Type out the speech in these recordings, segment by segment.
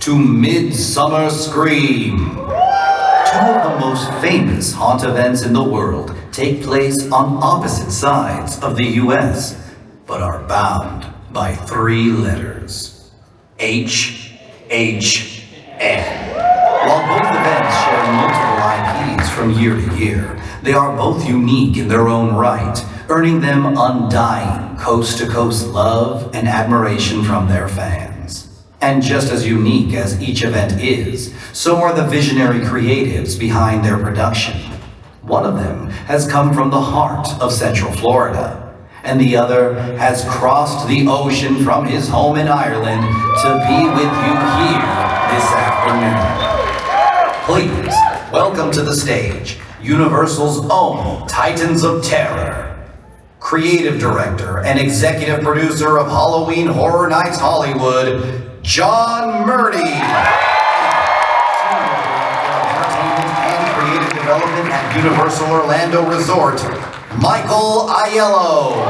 to Midsummer Scream. Two of the most famous haunt events in the world take place on opposite sides of the U.S., but are bound by 3 letters. HHN. While both events share multiple IPs from year to year, they are both unique in their own right, earning them undying coast-to-coast love and admiration from their fans. And just as unique as each event is, so are the visionary creatives behind their production. One of them has come from the heart of Central Florida, and the other has crossed the ocean from his home in Ireland to be with you here this afternoon. Please, welcome to the stage, Universal's own Titans of Terror, creative director and executive producer of Halloween Horror Nights Hollywood, John Murdy. Senior Director of Entertainment and Creative Development at Universal Orlando Resort, Michael Aiello.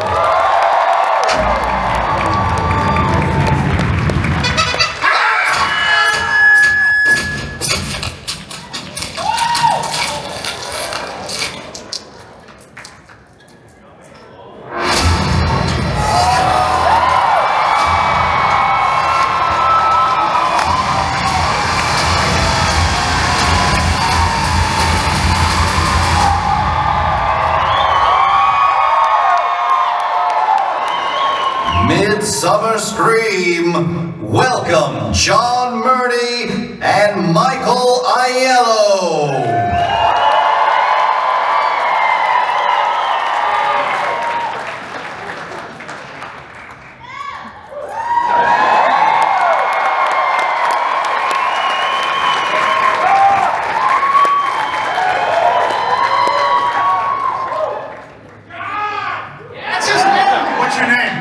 Midsummer Scream, welcome John Murdy and Michael Aiello. That's his name. What's your name?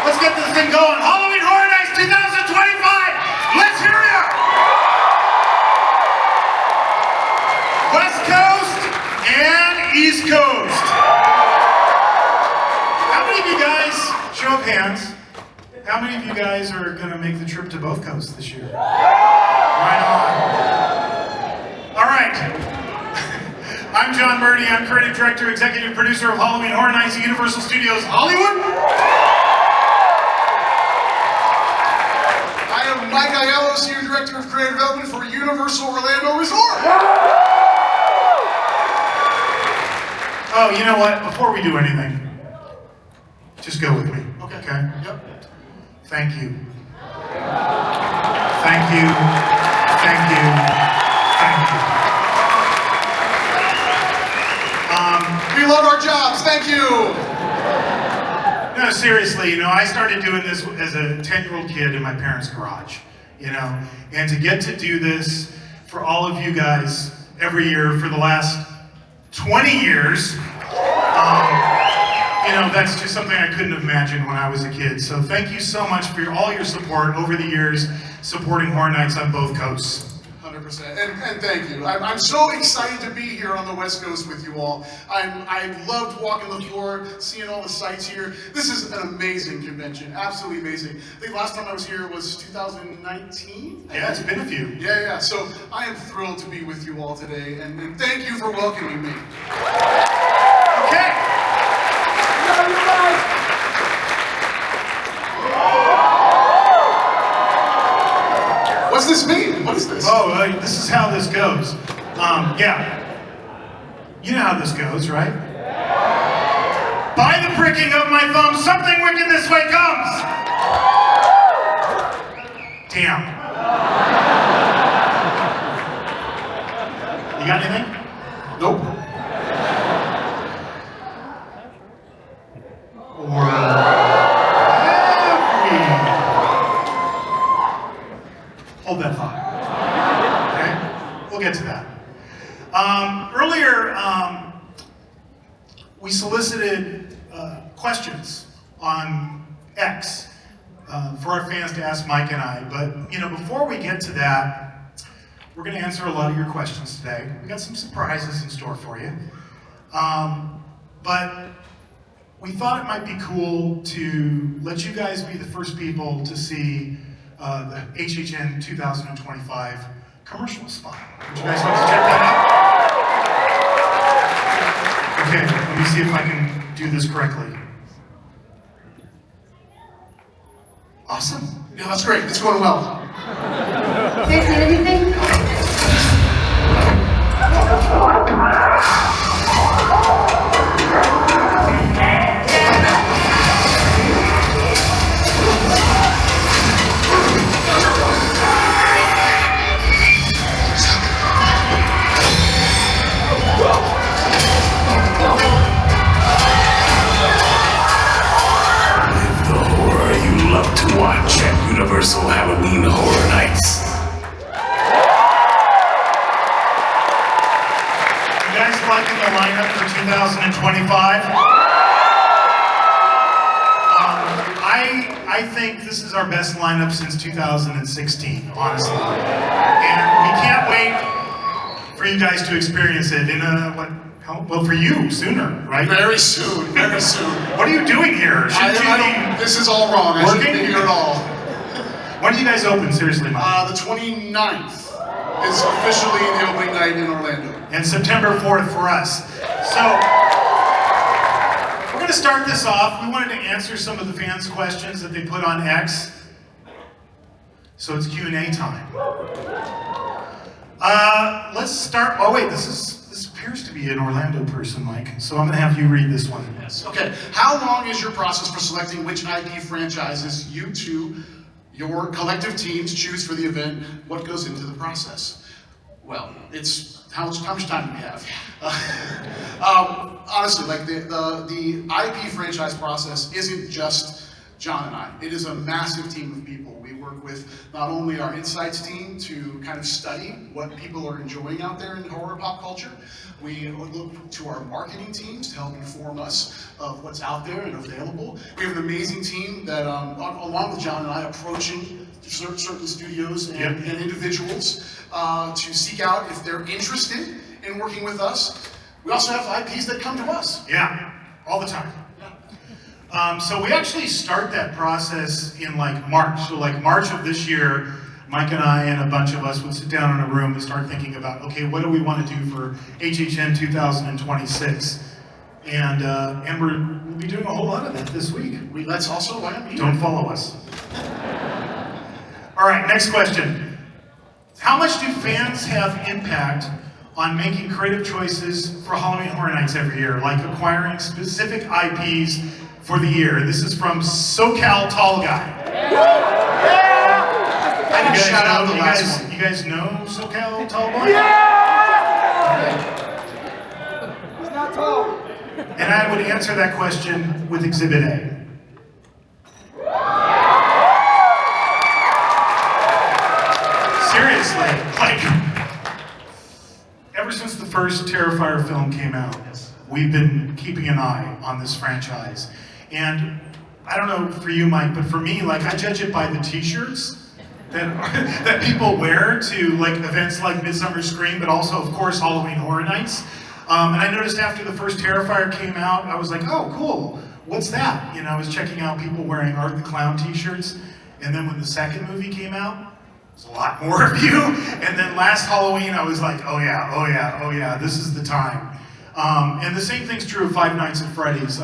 Let's get this thing going. Halloween Horror Nights 2025. Let's hear it. West Coast and East Coast. How many of you guys, show of hands, how many of you guys are going to make the trip to both coasts this year? Right on. All right. I'm John Murdy. I'm creative director, executive producer of Halloween Horror Nights at Universal Studios Hollywood. Mike Aiello, Senior Director of Creative Development for Universal Orlando Resort. Oh, you know what? Before we do anything, just go with me. Okay. Yep. Thank you. Thank you. Thank you. Thank you. We love our jobs. Thank you. No, seriously, I started doing this as a 10-year-old kid in my parents' garage, and to get to do this for all of you guys every year for the last 20 years, that's just something I couldn't have imagined when I was a kid. So thank you so much for all your support over the years, supporting Horror Nights on both coasts. 100%. And thank you. I'm so excited to be here on the West Coast with you all. I loved walking the floor, seeing all the sights here. This is an amazing convention. Absolutely amazing. I think last time I was here was 2019? Yeah, it's been a few. Yeah. So I am thrilled to be with you all today, and thank you for welcoming me. Okay. What's this mean? What is this? Oh, this is how this goes. Yeah. You know how this goes, right? By the pricking of my thumb, something wicked this way comes! Damn. You got anything? Nope. Hold that thought. Okay? We'll get to that. Earlier, we solicited questions on X for our fans to ask Mike and I. But, before we get to that, we're going to answer a lot of your questions today. We got some surprises in store for you. but we thought it might be cool to let you guys be the first people to see the HHN 2025 commercial spot. Would you guys like to check that out? Okay, let me see if I can do this correctly. Awesome. Yeah, that's great. It's going well. You guys need anything? To watch at Universal Halloween Horror Nights. You guys liking the lineup for 2025? I think this is our best lineup since 2016, honestly. And we can't wait for you guys to experience it in well, for you, sooner, right? Very soon, very soon. What are you doing here? This is all wrong. I shouldn't be here at all. When do you guys open, seriously, Mike? The 29th is officially the opening night in Orlando. And September 4th for us. So, we're going to start this off. We wanted to answer some of the fans' questions that they put on X. So it's Q&A time. Let's start. Oh wait, this appears to be an Orlando person, Mike. So I'm going to have you read this one. Yes. Okay. How long is your process for selecting which IP franchises you two, your collective teams, choose for the event? What goes into the process? Well, it's how much time do we have? Honestly, like the IP franchise process isn't just John and I. It is a massive team of people. We work with not only our insights team to kind of study what people are enjoying out there in horror pop culture. We look to our marketing teams to help inform us of what's out there and available. We have an amazing team that, along with John and I, approaching certain studios and individuals to seek out if they're interested in working with us. We also have IPs that come to us. Yeah, all the time. So we actually start that process in like March. So like March of this year, Mike and I and a bunch of us would sit down in a room and start thinking about, okay, what do we want to do for HHN 2026? And we'll be doing a whole lot of that this week. That's also why I'm here. Don't follow us. All right, next question. How much do fans have impact on making creative choices for Halloween Horror Nights every year, like acquiring specific IPs for the year? This is from SoCal Tall Guy. I didn't shout out the last one. You guys know SoCal Tall Boy? He's not tall. And I would answer that question with Exhibit A. Seriously, like, ever since the first Terrifier film came out, we've been keeping an eye on this franchise. And I don't know for you, Mike, but for me, like, I judge it by the t-shirts that people wear to like events like Midsummer Scream, but also, of course, Halloween Horror Nights. And I noticed after the first Terrifier came out, I was like, oh, cool, what's that? You know, I was checking out people wearing Art the Clown t-shirts. And then when the second movie came out, there's a lot more of you. And then last Halloween, I was like, oh yeah, this is the time. And the same thing's true of Five Nights at Freddy's.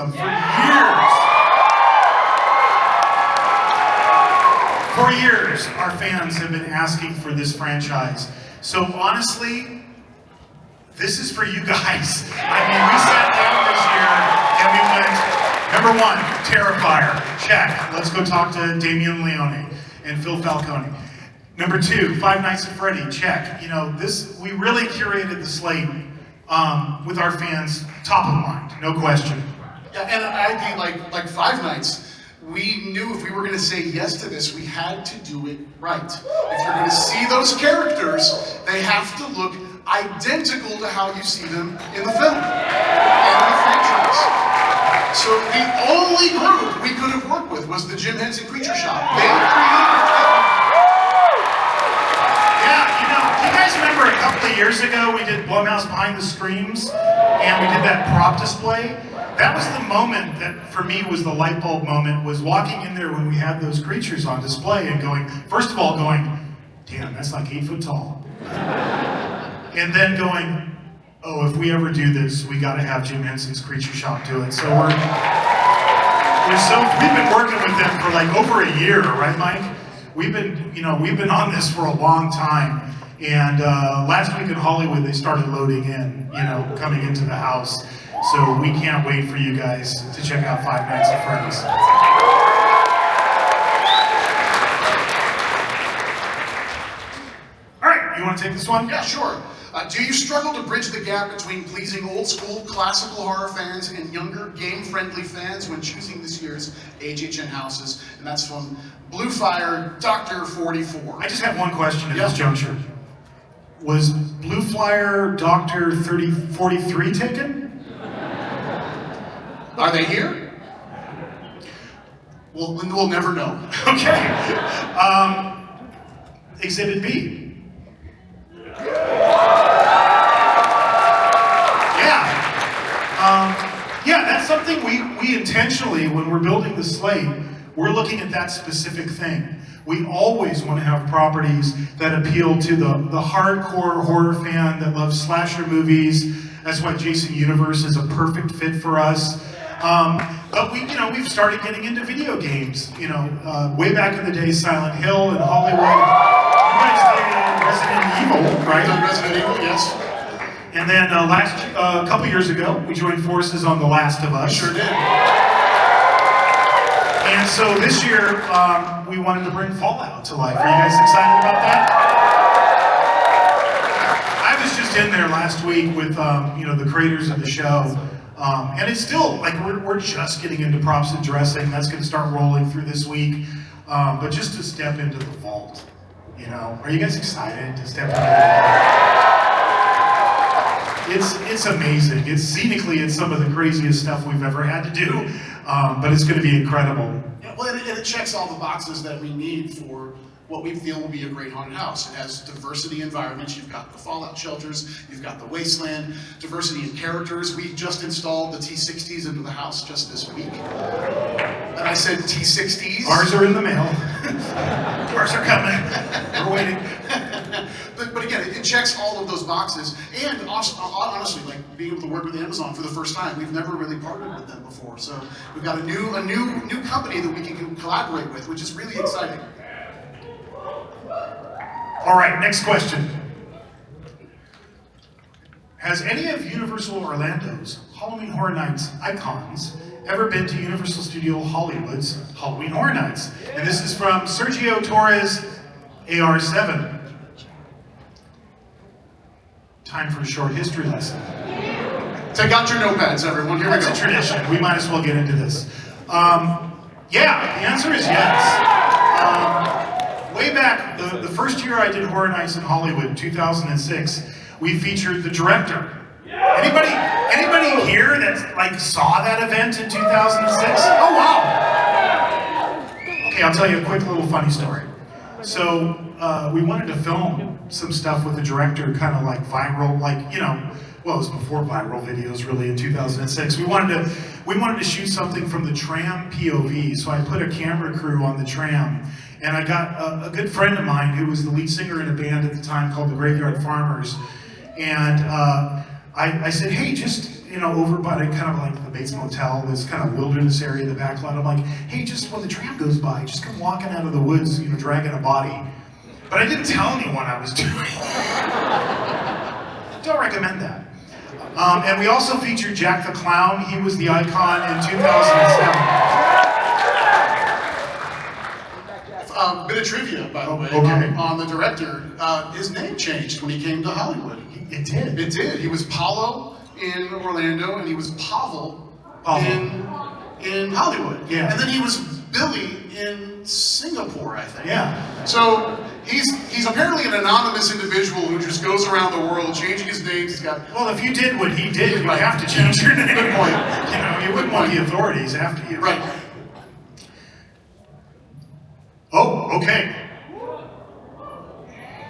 For years, our fans have been asking for this franchise. So honestly, this is for you guys. I mean, we sat down this year and we went, number one, Terrifier, check. Let's go talk to Damien Leone and Phil Falcone. Number two, Five Nights at Freddy, check. You know, we really curated the slate with our fans top of mind, no question. Yeah, and I think like Five Nights, we knew if we were going to say yes to this, we had to do it right. If you're going to see those characters, they have to look identical to how you see them in the film and in the franchise. So the only group we could have worked with was the Jim Henson Creature Shop. They created you guys remember a couple of years ago we did Blumhouse Behind the Screams and we did that prop display? That was the moment that, for me, was the light bulb moment, was walking in there when we had those creatures on display and going, first of all going, damn, that's like 8 foot tall. And then going, oh, if we ever do this, we gotta have Jim Henson's Creature Shop do it. So we've been working with them for like over a year, right, Mike? We've been on this for a long time. And last week in Hollywood, they started loading in, coming into the house. So we can't wait for you guys to check out Five Nights at Freddy's. All right, you want to take this one? Yeah, sure. Do you struggle to bridge the gap between pleasing old school classical horror fans and younger game-friendly fans when choosing this year's HHN houses? And that's from Bluefire Dr. 44. I just have one question at this juncture. Was Bluefire Dr. 43 taken? Are they here? We'll never know. Okay. Exhibit B. Yeah, that's something we intentionally, when we're building the slate, we're looking at that specific thing. We always want to have properties that appeal to the hardcore horror fan that loves slasher movies. That's why Jason Universe is a perfect fit for us. But we've started getting into video games. Way back in the day, Silent Hill and Hollywood. You guys did Resident Evil, right? Resident Evil, yes. And then a couple years ago, we joined forces on The Last of Us. Sure did. And so this year, we wanted to bring Fallout to life. Are you guys excited about that? I was just in there last week with the creators of the show. And it's still, like, we're just getting into props and dressing. That's going to start rolling through this week. But just to step into the vault, Are you guys excited to step into the vault? It's amazing. Scenically, it's some of the craziest stuff we've ever had to do. But it's going to be incredible. Yeah, well, and it checks all the boxes that we need for what we feel will be a great haunted house. It has diversity environments. You've got the fallout shelters, you've got the wasteland, diversity in characters. We just installed the T60s into the house just this week. And I said T60s. Ours are in the mail. Ours are coming. We're waiting. But again, it checks all of those boxes. And honestly, like being able to work with Amazon for the first time, we've never really partnered with them before. So we've got a new company that we can collaborate with, which is really exciting. All right, next question. Has any of Universal Orlando's Halloween Horror Nights icons ever been to Universal Studio Hollywood's Halloween Horror Nights? And this is from Sergio Torres, AR7. Time for a short history lesson. Take out your notepads, everyone. Here we go. It's a tradition. We might as well get into this. Yeah, the answer is yes. Way back, the first year I did Horror Nights in Hollywood, 2006, we featured the director. Anybody here that saw that event in 2006? Oh wow! Okay, I'll tell you a quick little funny story. So we wanted to film some stuff with the director, kind of like viral, well, it was before viral videos really in 2006. We wanted to shoot something from the tram POV, so I put a camera crew on the tram. And I got a good friend of mine who was the lead singer in a band at the time called the Graveyard Farmers. And I said, hey, just, over by kind of like the Bates Motel, this kind of wilderness area in the back lot. I'm like, hey, just when the tram goes by, just come walking out of the woods, dragging a body. But I didn't tell anyone I was doing. Don't recommend that. And we also featured Jack the Clown. He was the icon in 2007. Bit of trivia, by the way, okay. on the director. His name changed when he came to Hollywood. It did. It did. He was Paulo in Orlando, and he was Pavel in Hollywood. Yeah. And then he was Billy in Singapore, I think. Yeah. So he's apparently an anonymous individual who just goes around the world changing his names. He's got. Well, if you did what he did, you have to change your name. Good point. You wouldn't want the authorities after you. Right. Oh, okay.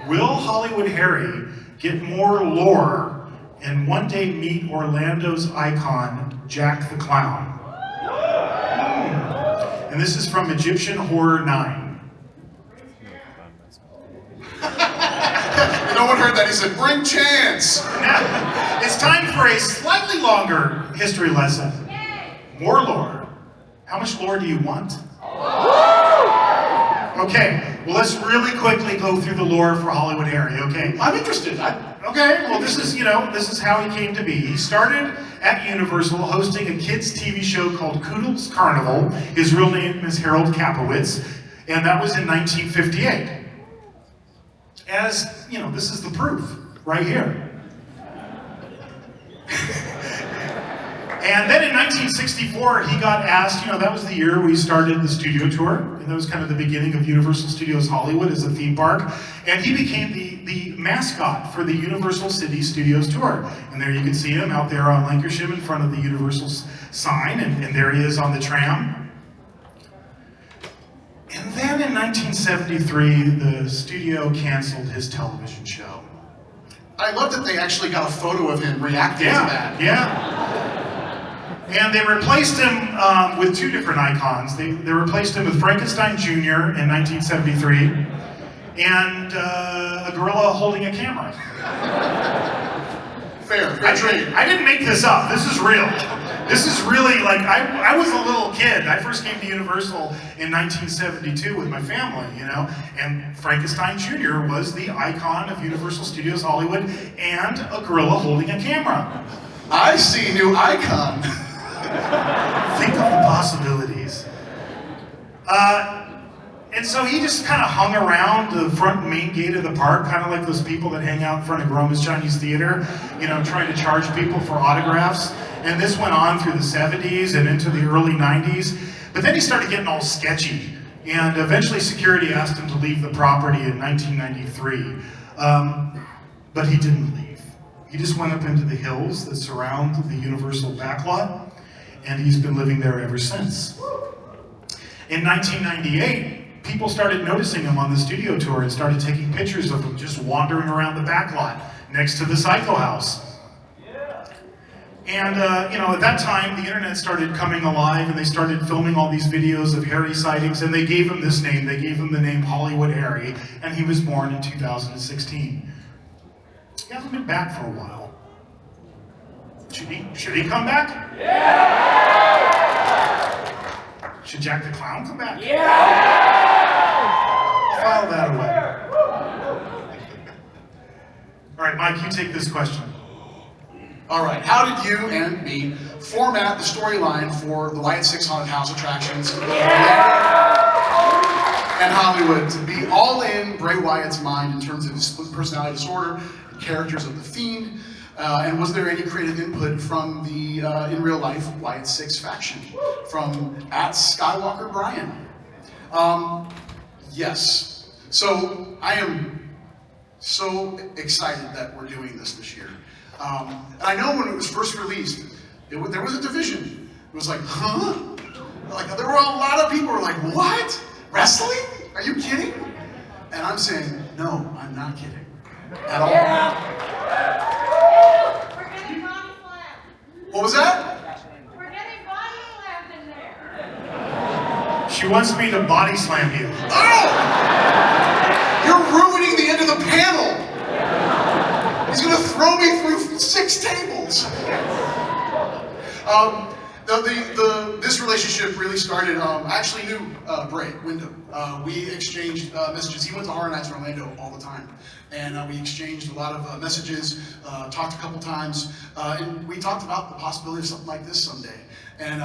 Will Hollywood Harry get more lore and one day meet Orlando's icon, Jack the Clown. And this is from Egyptian Horror 9. No one heard that. He said, bring chance. Now, it's time for a slightly longer history lesson. More lore. How much lore do you want? Okay, well let's really quickly go through the lore for Hollywood Harry, okay? I'm interested. Okay, well this is how he came to be. He started at Universal hosting a kids TV show called Koodle's Carnival. His real name is Harold Kapowitz, and that was in 1958. As, this is the proof right here. And then in 1964, he got asked, that was the year we started the studio tour, and that was kind of the beginning of Universal Studios Hollywood as a theme park, and he became the mascot for the Universal City Studios tour. And there you can see him out there on Lancashire in front of the Universal sign, and there he is on the tram. And then in 1973, the studio canceled his television show. I love that they actually got a photo of him reacting to that. Yeah. And they replaced him with two different icons. They replaced him with Frankenstein Jr. in 1973 and a gorilla holding a camera. Fair trade. I didn't make this up. This is real. This is really like, I was a little kid. I first came to Universal in 1972 with my family, and Frankenstein Jr. was the icon of Universal Studios Hollywood and a gorilla holding a camera. I see new icon. Think of the possibilities. And so he just kind of hung around the front main gate of the park, kind of like those people that hang out in front of Groma's Chinese Theater, trying to charge people for autographs. And this went on through the 70s and into the early 90s. But then he started getting all sketchy. And eventually security asked him to leave the property in 1993. But he didn't leave. He just went up into the hills that surround the Universal backlot, and he's been living there ever since. In 1998, people started noticing him on the studio tour and started taking pictures of him just wandering around the backlot next to the Psycho House. And, at that time, the internet started coming alive, and they started filming all these videos of Harry sightings, and they gave him this name. They gave him the name Hollywood Harry, and he was born in 2016. He hasn't been back for a while. Should he come back? Yeah! Should Jack the Clown come back? Yeah! File that away. All right, Mike, you take this question. All right, how did you and me format the storyline for the Wyatt Six Haunted House attractions in and Hollywood to be all in Bray Wyatt's mind in terms of his split personality disorder, the characters of the Fiend, and was there any creative input from the, in real life, Wyatt Six faction, from @Skywalker Brian? Yes. So I am so excited that we're doing this year. And I know when it was first released, there was a division. It was like, huh? Like, there were a lot of people who were like, what? Wrestling? Are you kidding? And I'm saying, no, I'm not kidding. At all. We're getting body slammed. What was that? We're getting body slammed in there. She wants me to body slam you. Oh! You're ruining the end of the panel! He's gonna throw me through 6 tables! This relationship really started, I actually knew Bray, Wyndham. We exchanged messages. He went to Horror Nights in Orlando all the time. And we exchanged a lot of messages, talked a couple times, and we talked about the possibility of something like this someday. And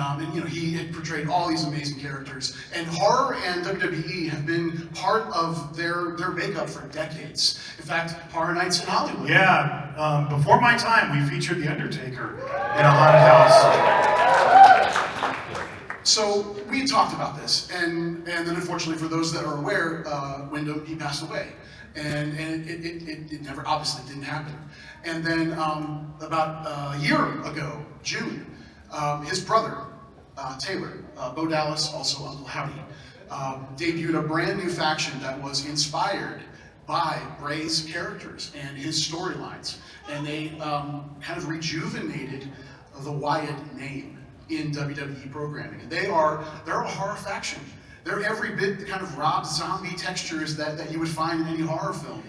he had portrayed all these amazing characters. And horror and WWE have been part of their makeup for decades. In fact, Horror Nights in Hollywood. Yeah, before my time, we featured The Undertaker in a haunted house. So we talked about this, and then unfortunately for those that are aware, Wyndham, he passed away. And it never, obviously didn't happen. And then about a year ago, June, his brother, Taylor, Bo Dallas, also Uncle Howdy, debuted a brand new faction that was inspired by Bray's characters and his storylines. And they kind of rejuvenated the Wyatt name. in WWE programming. And they're a horror faction. They're every bit the kind of Rob Zombie textures that you would find in any horror film.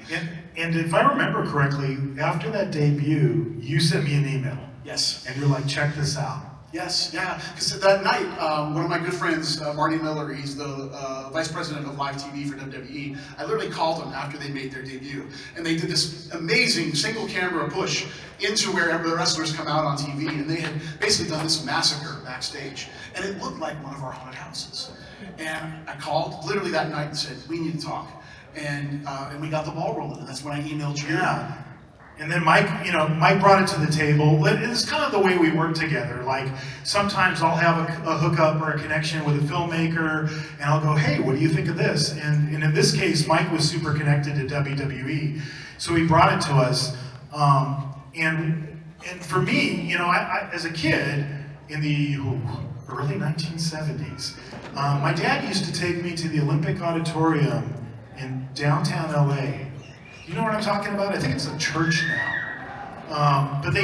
And if I remember correctly, after that debut, you sent me an email. Yes. And you're like, check this out. Yes, yeah, because that night, one of my good friends, Marty Miller, he's the vice president of live TV for WWE, I literally called him after they made their debut, and they did this amazing single camera push into where the wrestlers come out on TV, and they had basically done this massacre backstage, and it looked like one of our haunted houses. And I called literally that night and said, we need to talk, and we got the ball rolling, and that's when I emailed you. Yeah. And then Mike brought it to the table. It's kind of the way we work together. Like, sometimes I'll have a hookup or a connection with a filmmaker, and I'll go, hey, what do you think of this? And in this case, Mike was super connected to WWE, so he brought it to us. And for me, I as a kid in the early 1970s, my dad used to take me to the Olympic Auditorium in downtown LA. You know what I'm talking about? I think it's a church now. But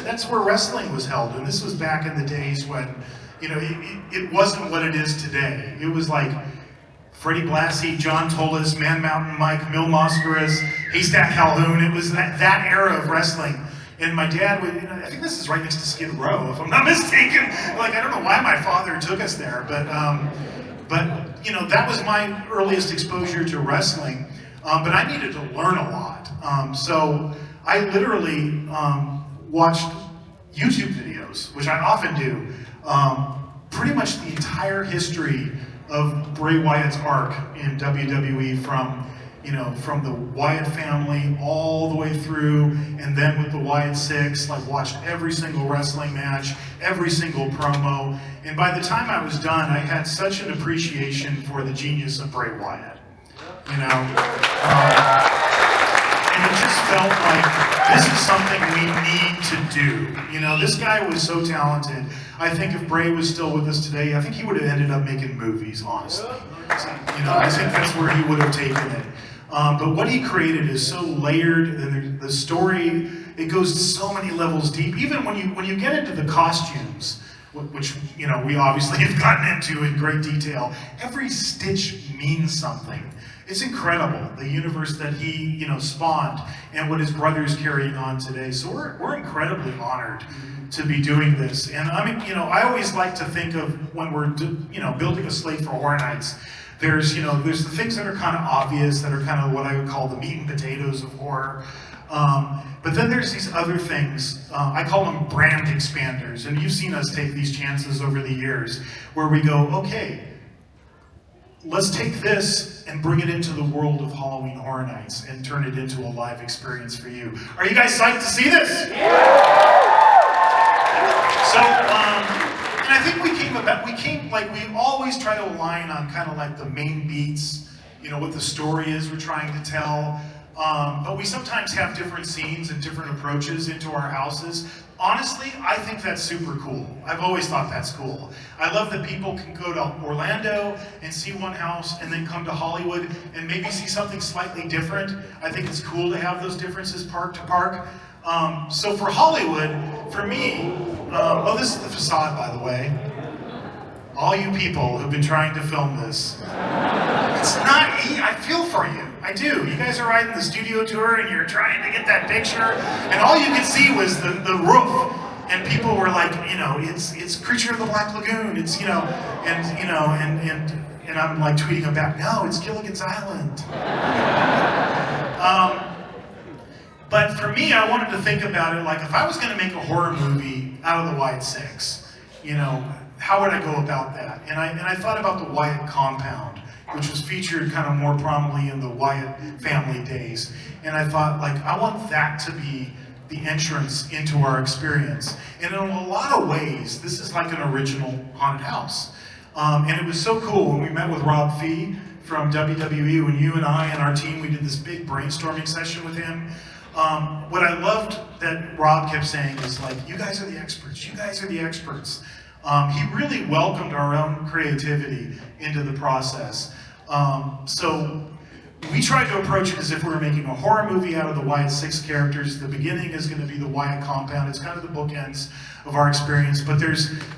that's where wrestling was held. And this was back in the days when, it wasn't what it is today. It was like Freddie Blassie, John Tolis, Man Mountain Mike, Mil Mascaras, Haystack Calhoun. It was that era of wrestling. And my dad would, I think this is right next to Skid Row, if I'm not mistaken. Like, I don't know why my father took us there, but that was my earliest exposure to wrestling. But I needed to learn a lot. So I literally watched YouTube videos, which I often do, pretty much the entire history of Bray Wyatt's arc in WWE from the Wyatt family all the way through, and then with the Wyatt Six, like watched every single wrestling match, every single promo. And by the time I was done, I had such an appreciation for the genius of Bray Wyatt. And it just felt like this is something we need to do. This guy was so talented. I think if Bray was still with us today, I think he would have ended up making movies, honestly. I think that's where he would have taken it. But what he created is so layered, and the story, it goes so many levels deep. Even when you get into the costumes, which we obviously have gotten into in great detail, every stitch means something. It's incredible, the universe that he, spawned and what his brother's carrying on today. So we're incredibly honored to be doing this. And I mean, I always like to think of when we're, building a slate for Horror Nights, there's the things that are kind of obvious, that are kind of what I would call the meat and potatoes of horror. But then there's these other things, I call them brand expanders. And you've seen us take these chances over the years where we go, okay, let's take this and bring it into the world of Halloween Horror Nights and turn it into a live experience for you. Are you guys psyched to see this? Yeah! So, and I think we always try to align on kind of like the main beats, what the story is we're trying to tell. But we sometimes have different scenes and different approaches into our houses. Honestly, I think that's super cool. I've always thought that's cool. I love that people can go to Orlando and see one house and then come to Hollywood and maybe see something slightly different. I think it's cool to have those differences park to park. So for Hollywood, for me, this is the facade, by the way. All you people who've been trying to film this, it's not easy. I feel for you. I do. You guys are riding the studio tour and you're trying to get that picture, and all you could see was the roof, and people were like, it's Creature of the Black Lagoon. It's and I'm like tweeting them back, no, it's Gilligan's Island. But for me, I wanted to think about it like if I was going to make a horror movie out of the Wyatt Six, how would I go about that? And I thought about the Wyatt compound, which was featured kind of more prominently in the Wyatt family days. And I thought, I want that to be the entrance into our experience. And in a lot of ways, this is like an original haunted house. And it was so cool when we met with Rob Fee from WWE, when you and I and our team, we did this big brainstorming session with him. What I loved that Rob kept saying is you guys are the experts, you guys are the experts. He really welcomed our own creativity into the process. So We tried to approach it as if we were making a horror movie out of the Wyatt 6 characters. The beginning is going to be the Wyatt compound. It's kind of the bookends of our experience, but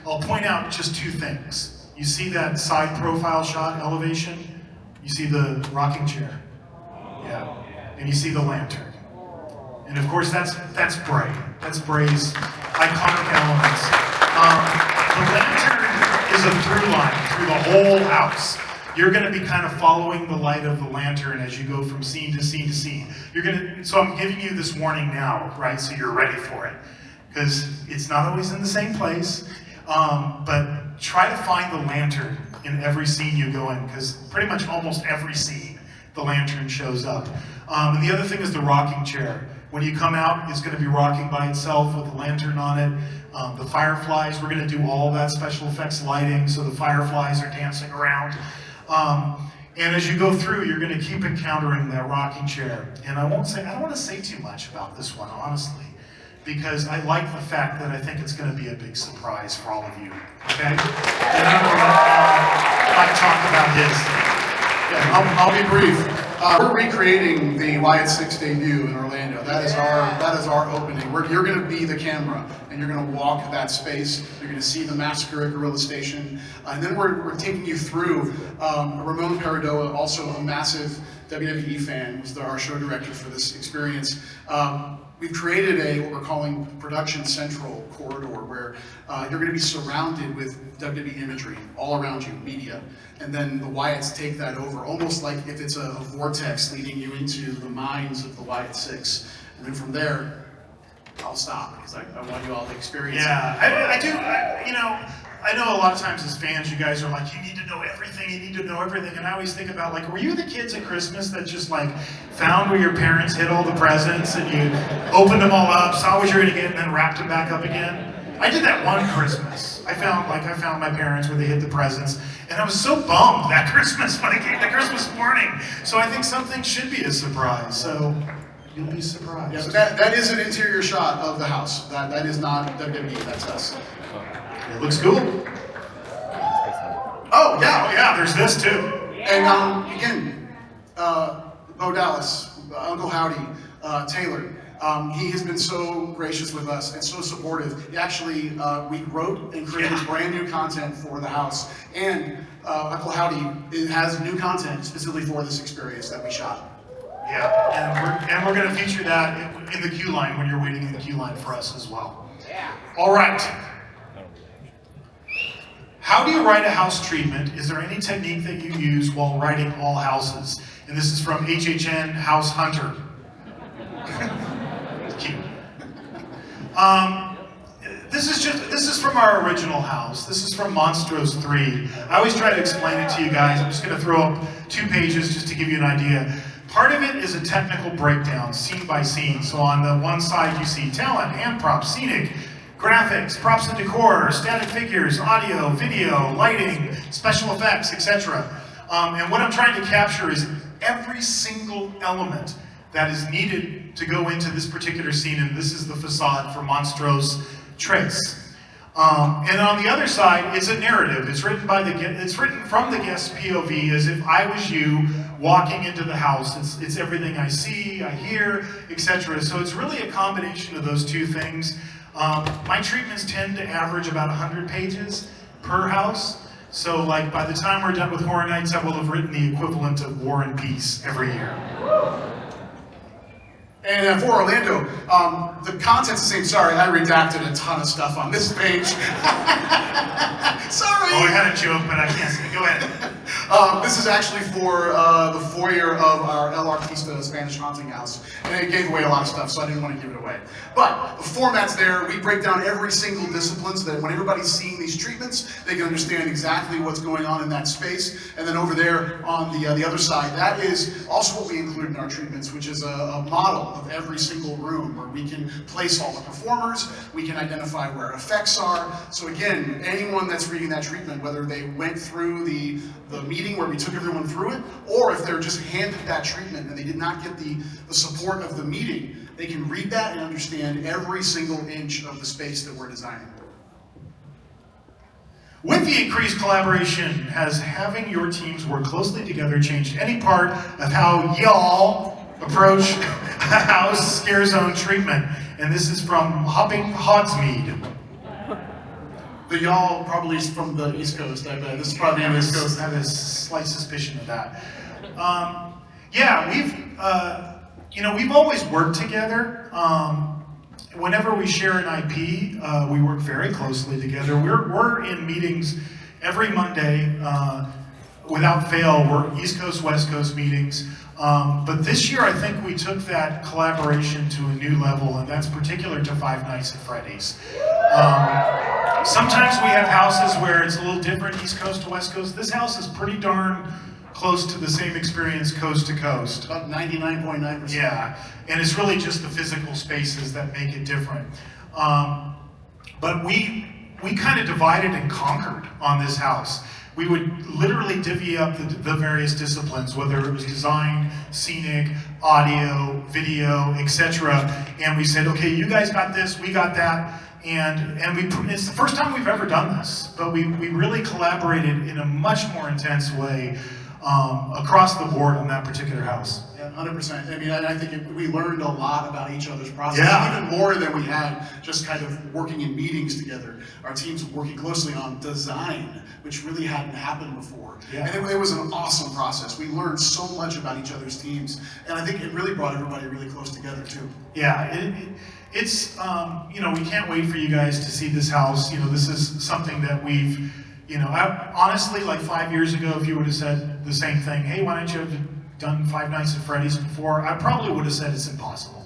I'll point out just two things. You see that side profile shot elevation? You see the rocking chair? Yeah. And you see the lantern. And of course, that's Bray. That's Bray's iconic elements. The lantern is a through line through the whole house. You're going to be kind of following the light of the lantern as you go from scene to scene to scene. So I'm giving you this warning now, right? So you're ready for it. Because it's not always in the same place. But try to find the lantern in every scene you go in, because pretty much almost every scene, the lantern shows up. And the other thing is the rocking chair. When you come out, it's going to be rocking by itself with the lantern on it. The fireflies, we're going to do all that special effects lighting, so the fireflies are dancing around. And as you go through, you're going to keep encountering that rocking chair. And I don't want to say too much about this one, honestly, because I like the fact that I think it's going to be a big surprise for all of you. Okay? And I'm going to let Mike talk about his. Yeah, I'll be brief. We're recreating the Wyatt 6 debut in Orlando. That is our opening. You're going to be the camera, and you're going to walk that space. You're going to see the massacre at Gorilla Station, and then we're taking you through. Ramon Paradoa, also a massive WWE fan, was our show director for this experience. We've created what we're calling Production Central corridor, where you're going to be surrounded with WWE imagery all around you, media. And then the Wyatts take that over, almost like if it's a vortex leading you into the minds of the Wyatt 6. And then from there, I'll stop, because I want you all to experience it. Yeah, I know a lot of times as fans, you guys are like, you need to know everything, and I always think about, like, were you the kids at Christmas that just, like, found where your parents hid all the presents, and you opened them all up, saw what you were going to get, and then wrapped them back up again? I did that one Christmas. I found my parents where they hid the presents, and I was so bummed that Christmas when it came to Christmas morning. So I think something should be a surprise, so you'll be surprised. Yeah, but that is an interior shot of the house. That is not WWE, that's us. It looks cool. Oh yeah, there's this too. And again, Bo Dallas, Uncle Howdy, Taylor, he has been so gracious with us and so supportive. Actually, we wrote and created brand new content for the house, and Uncle Howdy has new content specifically for this experience that we shot. Yeah, and we're going to feature that in the queue line when you're waiting in the queue line for us as well. Yeah. All right. How do you write a house treatment? Is there any technique that you use while writing all houses? And this is from HHN House Hunter. Cute. This is from our original house. This is from Monstros 3. I always try to explain it to you guys. I'm just going to throw up 2 pages just to give you an idea. Part of it is a technical breakdown, scene by scene. So on the one side you see talent, hand props, scenic, graphics, props and decor, static figures, audio, video, lighting, special effects, etc. And what I'm trying to capture is every single element that is needed to go into this particular scene, and this is the facade for Monstros Trace. And on the other side, it's a narrative. It's written from the guest's POV, as if I was you walking into the house. It's everything I see, I hear, etc. So it's really a combination of those two things. My treatments tend to average about 100 pages per house. So like by the time we're done with Horror Nights, I will have written the equivalent of War and Peace every year. And for Orlando, the content's the same. Sorry, I redacted a ton of stuff on this page. Sorry! Oh, I had a joke, but I can't say it. Go ahead. This is actually for the foyer of our El Artista Spanish haunting house. And it gave away a lot of stuff, so I didn't want to give it away. But the format's there. We break down every single discipline so that when everybody's seeing these treatments, they can understand exactly what's going on in that space. And then over there on the other side, that is also what we include in our treatments, which is a model of every single room where we can place all the performers, we can identify where effects are. So again, anyone that's reading that treatment, whether they went through the meeting where we took everyone through it, or if they're just handed that treatment and they did not get the support of the meeting, they can read that and understand every single inch of the space that we're designing. With the increased collaboration, has having your teams work closely together changed any part of how y'all approach house scare zone treatment? And this is from Hopping Hogsmeade. The y'all probably is from the East Coast, I bet. This is probably on the East Coast. I have a slight suspicion of that. Yeah, we've always worked together. Whenever we share an IP, we work very closely together. We're in meetings every Monday, without fail. We're East Coast, West Coast meetings. But this year, I think we took that collaboration to a new level, and that's particular to Five Nights at Freddy's. Sometimes we have houses where it's a little different, East Coast to West Coast. This house is pretty darn close to the same experience coast to coast. About 99.9%. Yeah, and it's really just the physical spaces that make it different. But we kind of divided and conquered on this house. We would literally divvy up the various disciplines, whether it was design, scenic, audio, video, etc. And we said, okay, you guys got this, we got that. And it's the first time we've ever done this, but we really collaborated in a much more intense way across the board on that particular house. Yeah, 100%. I mean, I think we learned a lot about each other's process, Yeah. even more than we had just kind of working in meetings together. Our teams were working closely on design, which really hadn't happened before. Yeah. And it was an awesome process. We learned so much about each other's teams, and I think it really brought everybody really close together too. Yeah, it's we can't wait for you guys to see this house. This is something that we've, honestly, like 5 years ago, if you would have said the same thing, hey, why don't you have done Five Nights at Freddy's before? I probably would have said it's impossible.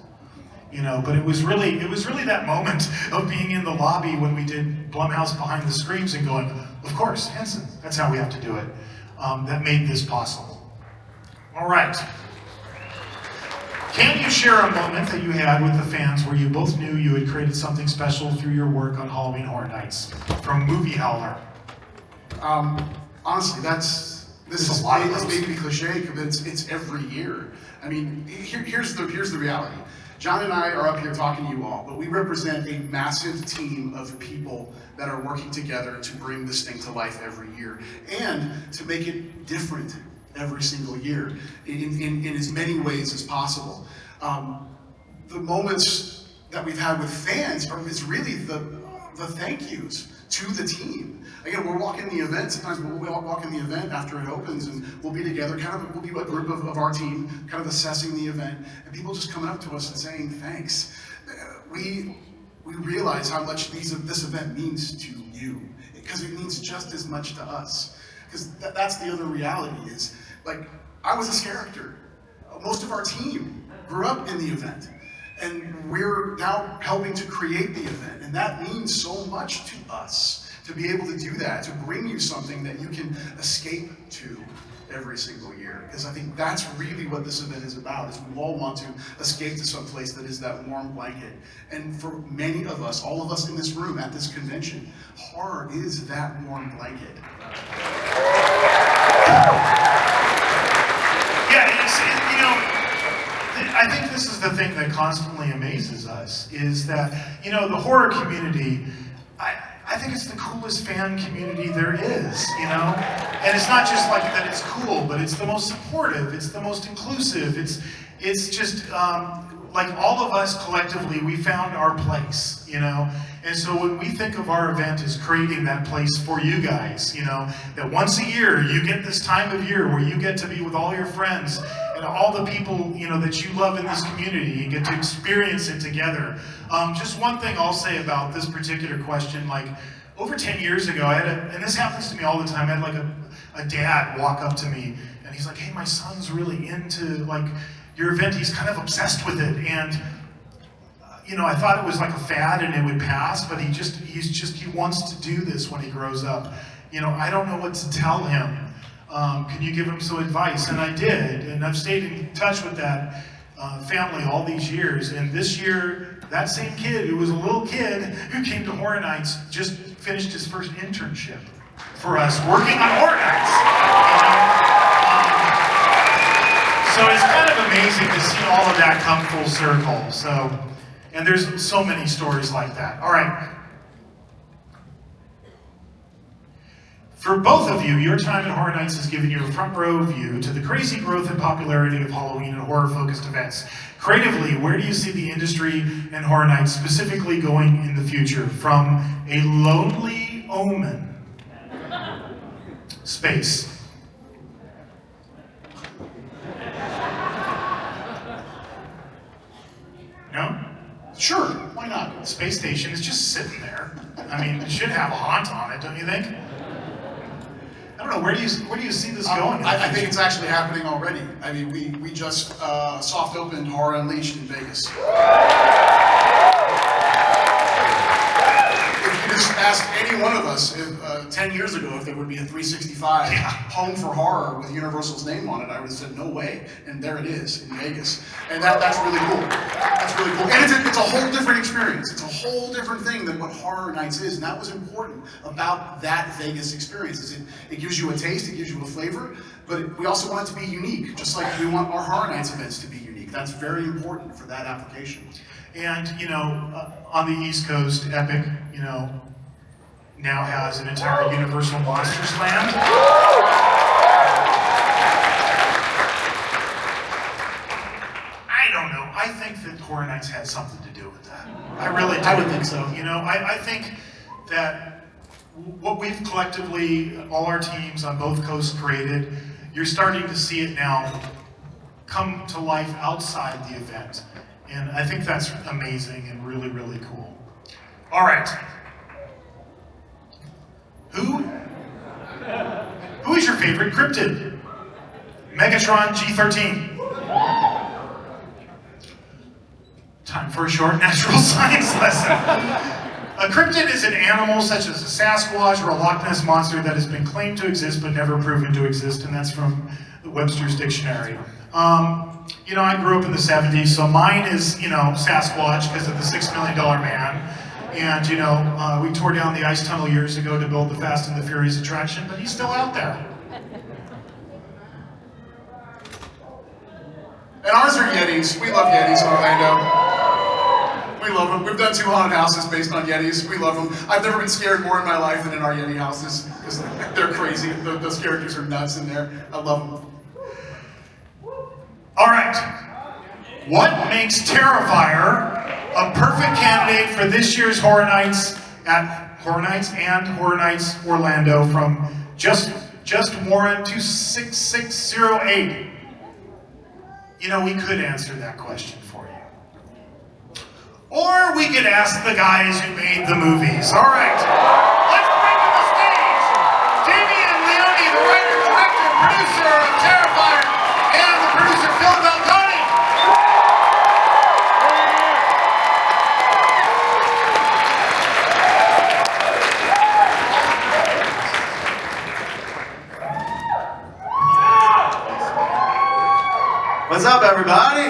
But it was really that moment of being in the lobby when we did Blumhouse Behind the Screams and going, of course, Henson, that's how we have to do it. That made this possible. All right. Can you share a moment that you had with the fans where you both knew you had created something special through your work on Halloween Horror Nights? From Movie Howler. Honestly, this may be cliche, but it's every year. I mean, here's the reality. John and I are up here talking to you all, but we represent a massive team of people that are working together to bring this thing to life every year and to make it different every single year in as many ways as possible. The moments that we've had with fans is really the thank yous to the team. Again, we're walking the event. Sometimes we'll walk in the event after it opens, and we'll be together. We'll be a group of our team, kind of assessing the event, and people just coming up to us and saying thanks. We realize how much this event means to you, because it means just as much to us. Because that's the other reality is, like, I was this character. Most of our team grew up in the event, and we're now helping to create the event, and that means so much to us. To be able to do that, to bring you something that you can escape to every single year. Because I think that's really what this event is about, is we all want to escape to some place that is that warm blanket. And for many of us, all of us in this room at this convention, horror is that warm blanket. I think this is the thing that constantly amazes us, is that, the horror community, I think it's the coolest fan community there is, And it's not just like that it's cool, but it's the most supportive, it's the most inclusive, it's just, like all of us collectively, we found our place, And so when we think of our event as creating that place for you guys, that once a year, you get this time of year where you get to be with all your friends and all the people, that you love in this community and get to experience it together. Just one thing I'll say about this particular question, like over 10 years ago, and this happens to me all the time, I had like a dad walk up to me and he's like, hey, my son's really into like your event, he's kind of obsessed with it. And I thought it was like a fad and it would pass, but he wants to do this when he grows up. I don't know what to tell him. Can you give him some advice? And I did, and I've stayed in touch with that family all these years. And this year, that same kid, who was a little kid who came to Horror Nights, just finished his first internship for us, working on Horror Nights. So it's kind of amazing to see all of that come full circle. So, and there's so many stories like that. All right. For both of you, your time at Horror Nights has given you a front row view to the crazy growth and popularity of Halloween and horror-focused events. Creatively, where do you see the industry and Horror Nights specifically going in the future? From a lonely omen, space. No? Sure, why not? Space station is just sitting there. I mean, it should have a haunt on it, don't you think? I don't know, where do you see this going? I think it's actually happening already. I mean, we just soft opened Horror Unleashed in Vegas. If you just asked any one of us 10 years ago if there would be a 365 home for horror with Universal's name on it, I would have said, no way. And there it is in Vegas. And that's really cool. That's really cool. And it's a whole different experience. It's a whole different thing than what Horror Nights is. And that was important about that Vegas experience. Is it gives you a taste, it gives you a flavor, but we also want it to be unique, just like we want our Horror Nights events to be unique. That's very important for that application. And, you know, on the East Coast, Epic, you know, now has an entire Universal Monsters Land. I don't know. I think that Horror Nights had something to do with that. I really do. I would think so. You know, I think that what we've collectively, all our teams on both coasts created, you're starting to see it now come to life outside the event. And I think that's amazing and really, really cool. All right. Who is your favorite cryptid? Megatron G13. Time for a short natural science lesson. A cryptid is an animal such as a Sasquatch or a Loch Ness monster that has been claimed to exist but never proven to exist, and that's from Webster's Dictionary. You know, I grew up in the 70s, so mine is, you know, Sasquatch because of the $6 Million Man. And, you know, we tore down the ice tunnel years ago to build the Fast and the Furious attraction, but he's still out there. And ours are Yetis. We love Yetis in Orlando. We love them. We've done 2 haunted houses based on Yetis. We love them. I've never been scared more in my life than in our Yeti houses because they're crazy. Those characters are nuts in there. I love them. All right. What makes Terrifier a perfect candidate for this year's Horror Nights at Horror Nights and Horror Nights Orlando from Just Warren 26608? You know, we could answer that question for you. Or we could ask the guys who made the movies. All right. Let's bring to the stage Damian Leone, the writer, director, producer of Terrifier, and the producer Phil Beltoni. What's up, everybody?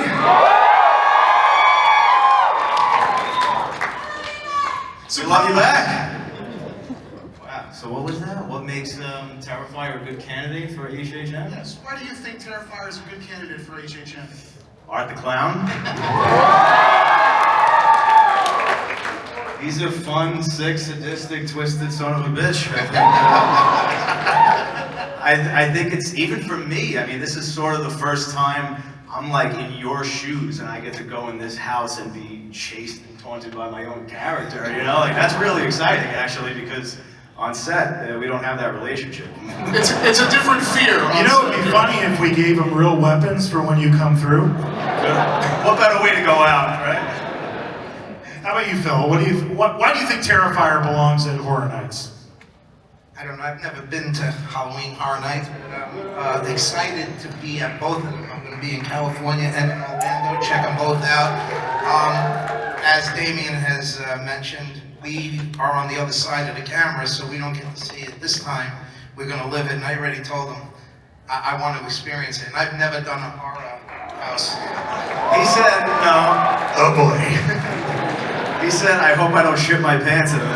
So Love you back. Wow, so what was that? What makes Terrifier a good candidate for HHN? Yes. Why do you think Terrifier is a good candidate for HHN? Art the Clown. He's a fun, sick, sadistic, twisted son of a bitch. I think it's, even for me, I mean, this is sort of the first time I'm like in your shoes and I get to go in this house and be chased and taunted by my own character, you know? Like, that's really exciting, actually, because on set, we don't have that relationship. It's a different fear. You know, it'd be funny if we gave them real weapons for when you come through. What better way to go out, right? How about you, Phil? Why do you think Terrifier belongs at Horror Nights? I don't know, I've never been to Halloween Horror Nights, but I'm excited to be at both of them. I'm going to be in California and in Orlando, check them both out. As Damien has mentioned, we are on the other side of the camera, so we don't get to see it this time. We're going to live it, and I already told them I want to experience it. And I've never done a horror house. He said, no. Oh boy. He said, I hope I don't shit my pants in there.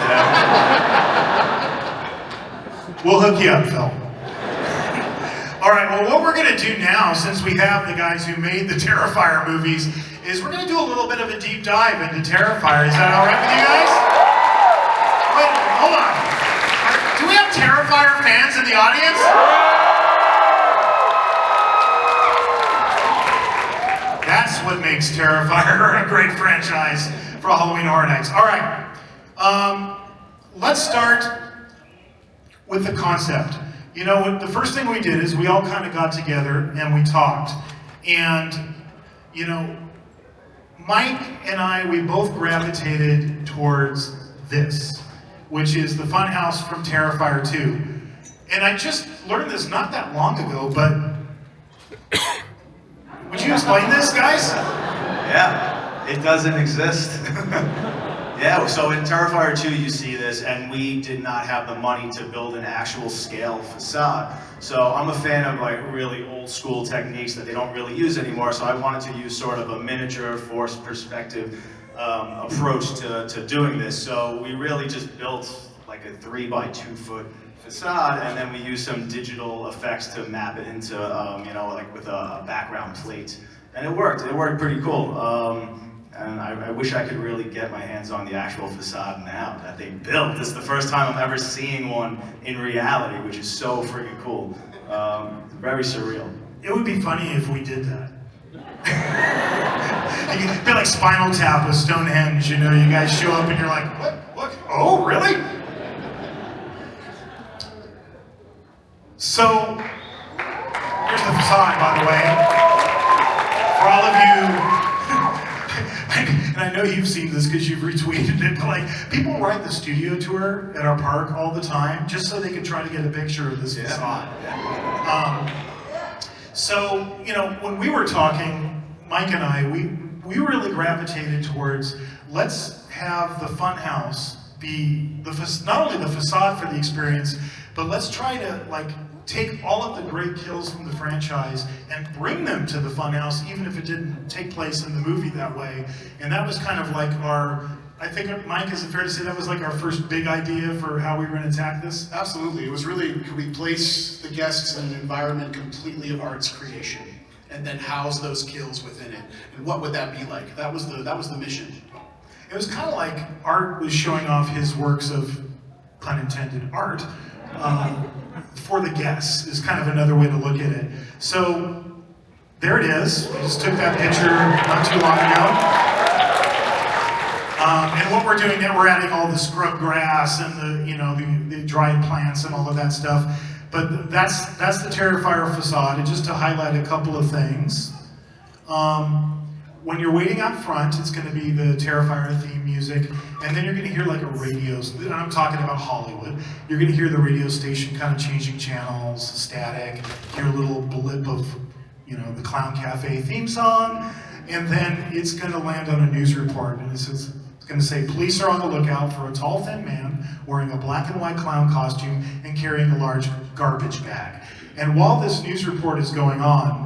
We'll hook you up, Phil. All right, well, what we're going to do now, since we have the guys who made the Terrifier movies, is we're going to do a little bit of a deep dive into Terrifier. Is that all right with you guys? Wait, hold on. Do we have Terrifier Terrifier fans in the audience? That's what makes Terrifier a great franchise for Halloween Horror Nights. All right, let's start with the concept. You know, the first thing we did is we all kind of got together and we talked. And, you know, Mike and I, we both gravitated towards this, which is the Funhouse from Terrifier 2. And I just learned this not that long ago, but would you explain this, guys? Yeah, it doesn't exist. Yeah, so in Terrifier 2 you see this, and we did not have the money to build an actual scale facade. So I'm a fan of like really old school techniques that they don't really use anymore, so I wanted to use sort of a miniature forced perspective approach to doing this. So we really just built like a 3 by 2 foot facade, and then we used some digital effects to map it into, you know, like with a background plate. And it worked pretty cool. And I wish I could really get my hands on the actual facade now that they built. This is the first time I'm ever seeing one in reality, which is so freaking cool. Very surreal. It would be funny if we did that. It'd be like Spinal Tap with Stonehenge, you know, you guys show up and you're like, what, oh, really? So, here's the facade, by the way. For all of you, and I know you've seen this because you've retweeted it, but like, people ride the studio tour at our park all the time just so they can try to get a picture of this facade. So, you know, when we were talking, Mike and I, we really gravitated towards, let's have the Funhouse be not only the facade for the experience, but let's try to like take all of the great kills from the franchise and bring them to the Funhouse, even if it didn't take place in the movie that way. And that was kind of like our, I think, Mike, is it fair to say that was like our first big idea for how we were going to attack this? Absolutely. It was really, could we place the guests in an environment completely of art's creation, and then house those kills within it? And what would that be like? That was the mission. It was kind of like Art was showing off his works of, pun intended, art, for the guests, is kind of another way to look at it. So, there it is. We just took that picture not too long ago. And what we're doing now, we're adding all the scrub grass and the, you know, the dried plants and all of that stuff. But that's the Terrifier facade. And just to highlight a couple of things. When you're waiting out front, it's going to be the Terrifier theme music, and then you're going to hear like a radio, and I'm talking about Hollywood, you're going to hear the radio station kind of changing channels, static, hear a little blip of, you know, the Clown Cafe theme song, and then it's going to land on a news report, and it's going to say, police are on the lookout for a tall, thin man wearing a black and white clown costume and carrying a large garbage bag. And while this news report is going on,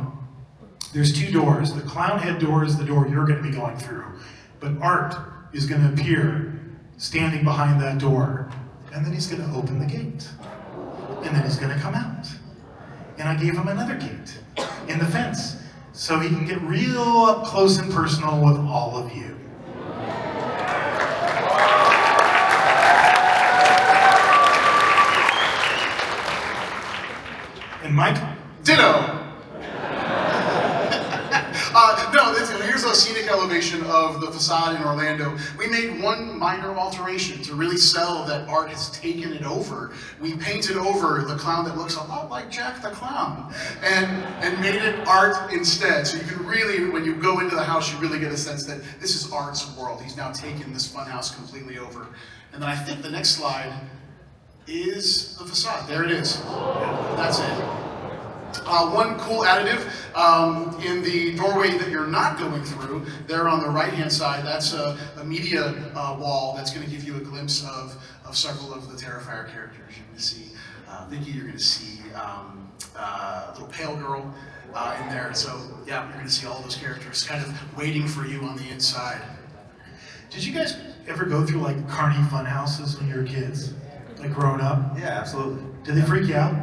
there's 2 doors. The clown head door is the door you're going to be going through. But Art is going to appear standing behind that door. And then he's going to open the gate. And then he's going to come out. And I gave him another gate in the fence, so he can get real up close and personal with all of you. And Mike? Ditto! No, here's a scenic elevation of the facade in Orlando. We made one minor alteration to really sell that Art has taken it over. We painted over the clown that looks a lot like Jack the Clown, and made it Art instead. So you can really, when you go into the house, you really get a sense that this is Art's world. He's now taken this funhouse completely over. And then I think the next slide is the facade. There it is. That's it. One cool additive in the doorway that you're not going through, there on the right-hand side, that's a media wall that's going to give you a glimpse of several of the Terrifier characters. You're going to see Vicky, you're going to see a little pale girl in there. So yeah, you're going to see all those characters kind of waiting for you on the inside. Did you guys ever go through like carny fun houses when you were kids? Like growing up? Yeah, absolutely. Did they freak you out?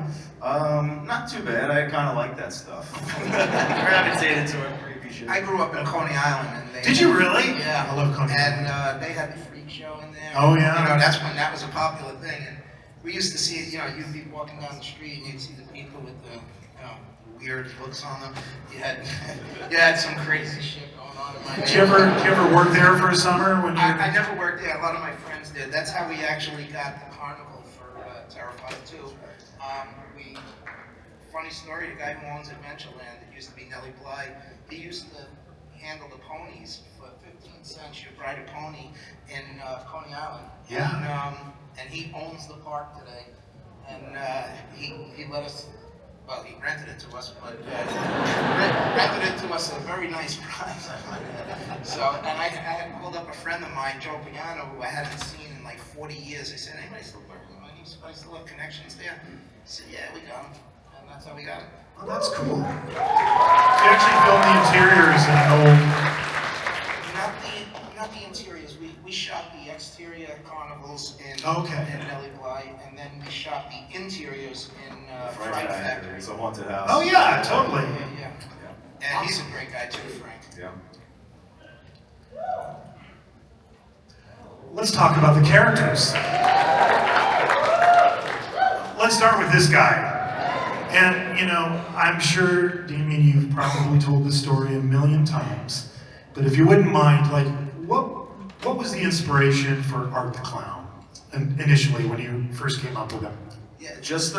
Not too bad. I kind of like that stuff. Gravitated to a creepy shit. I grew up in Coney Island. And Did you really? Yeah. I love Coney Island. And they had the freak show in there. Oh, yeah. You know, that's when that was a popular thing. And we used to see it, you'd be walking down the street and you'd see the people with the, weird looks on them. You had some crazy shit going on in my Did you ever work there for a summer when you? I never worked there. A lot of my friends did. That's how we actually got the carnival for Terrifier 2. Funny story, the guy who owns Adventureland, it used to be Nellie Bly, he used to handle the ponies for 15 cents. You'd ride a pony in Coney Island. Yeah. And he owns the park today. And he let us, well, he rented it to us, but rented it to us at a very nice price. So, and I had called up a friend of mine, Joe Piano, who I hadn't seen in like 40 years. I said, anybody still working? Anybody still have connections there? He said, yeah, we got them. And that's how we got it. Oh, that's cool. You actually filmed the interiors in an old. Not the interiors. We shot the exterior carnivals in Nellie Bly, and then we shot the interiors in Fright Factory. It's a haunted house. Oh yeah, totally. Yeah. And he's a great guy too, Frank. Yeah. Let's talk about the characters. Let's start with this guy. And, I'm sure, you've probably told this story a million times, but if you wouldn't mind, what was the inspiration for Art the Clown initially when you first came up with him? Yeah, just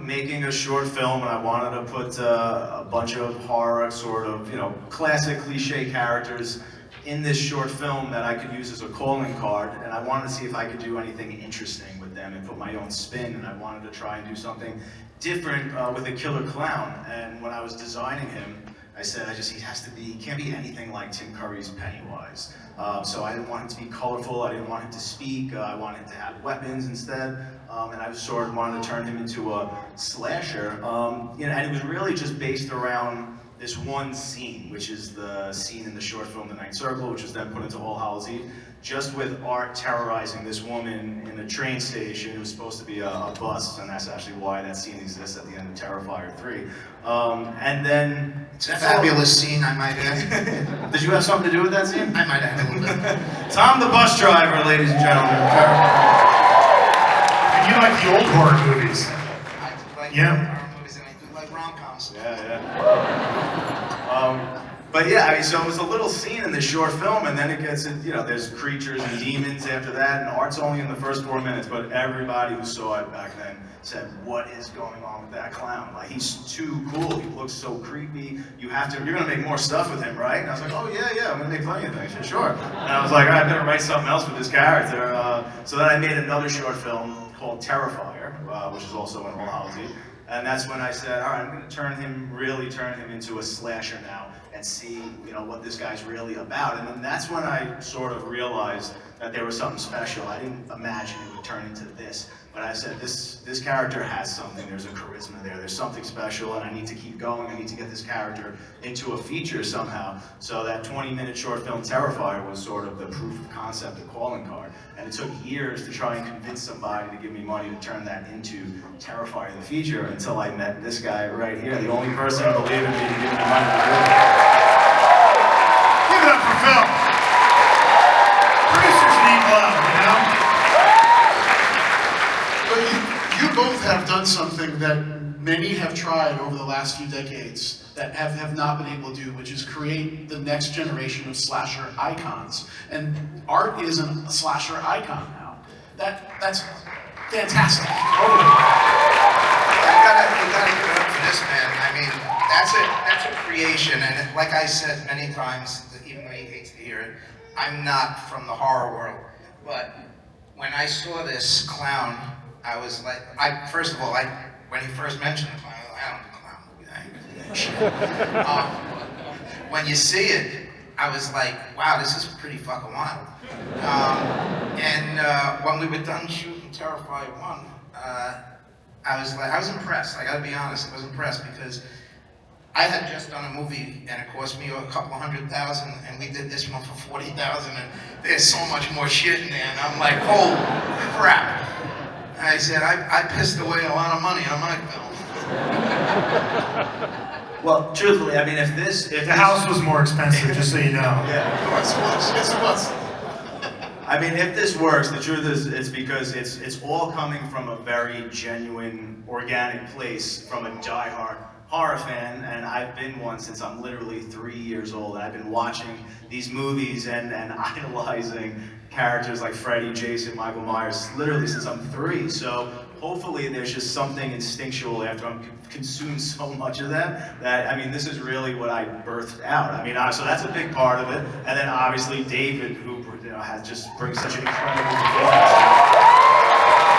making a short film, and I wanted to put a bunch of horror, sort of, classic cliche characters in this short film that I could use as a calling card, and I wanted to see if I could do anything interesting with them and put my own spin, and I wanted to try and do something different with a killer clown. And when I was designing him, I said, he can't be anything like Tim Curry's Pennywise. So I didn't want him to be colorful, I didn't want him to speak, I wanted him to have weapons instead, and I sort of wanted to turn him into a slasher. And it was really just based around this one scene, which is the scene in the short film The Ninth Circle, which was then put into All Hallows Eve, just with Art terrorizing this woman in a train station. It was supposed to be a bus, and that's actually why that scene exists at the end of Terrifier 3. And then... It's a fabulous scene, I might add. Did you have something to do with that scene? I might add a little bit. Tom the bus driver, ladies and gentlemen. And you like the old horror movies. I do like horror movies, and I do like rom-coms. Yeah. But yeah, so it was a little scene in this short film, and then it gets, there's creatures and demons after that, and Art's only in the first 4 minutes, but everybody who saw it back then said, what is going on with that clown? Like, he's too cool, he looks so creepy, you're gonna make more stuff with him, right? And I was like, oh yeah, I'm gonna make plenty of things, yeah, sure. And I was like, I better write something else with this character. So then I made another short film called Terrifier, which is also in All Hallows Eve. And that's when I said, all right, I'm going to turn him into a slasher now and see, what this guy's really about. And then that's when I sort of realized that there was something special. I didn't imagine it would turn into this, but I said, this character has something. There's a charisma there. There's something special, and I need to keep going. I need to get this character into a feature somehow. So that 20-minute short film, Terrifier, was sort of the proof of concept, the calling card. And it took years to try and convince somebody to give me money to turn that into Terrifier the feature until I met this guy right here, the only person who believed in me to give me money to do it. Give it up for Phil. Producers need love, But you both have done something that many have tried over the last few decades that have not been able to do, which is create the next generation of slasher icons. And Art is a slasher icon now. That's fantastic. You gotta give it up for this man. I mean, that's a creation, and like I said many times, even though he hates to hear it, I'm not from the horror world. But when I saw this clown, I was like, first of all, when he first mentioned the clown, I don't do clown movies, I ain't gonna do that shit. When you see it, I was like, wow, this is pretty fucking wild. When we were done shooting Terrifier 1, I was impressed. I gotta be honest, I was impressed because I had just done a movie and it cost me a couple $100,000, and we did this one for $40,000, and there's so much more shit in there, and I'm like, holy crap. I said, I pissed away a lot of money on my film. Well, truthfully, I mean, if the house was more expensive, just so you know. Yeah, Of course it was. Yes, it was. I mean, if this works, the truth is it's because it's all coming from a very genuine, organic place from a diehard horror fan, and I've been one since I'm literally 3 years old. I've been watching these movies and idolizing characters like Freddy, Jason, Michael Myers, literally since I'm 3. So hopefully there's just something instinctual after I'm consumed so much of that, I mean, this is really what I birthed out. I mean, so that's a big part of it. And then obviously David, who has just brings such an incredible performance.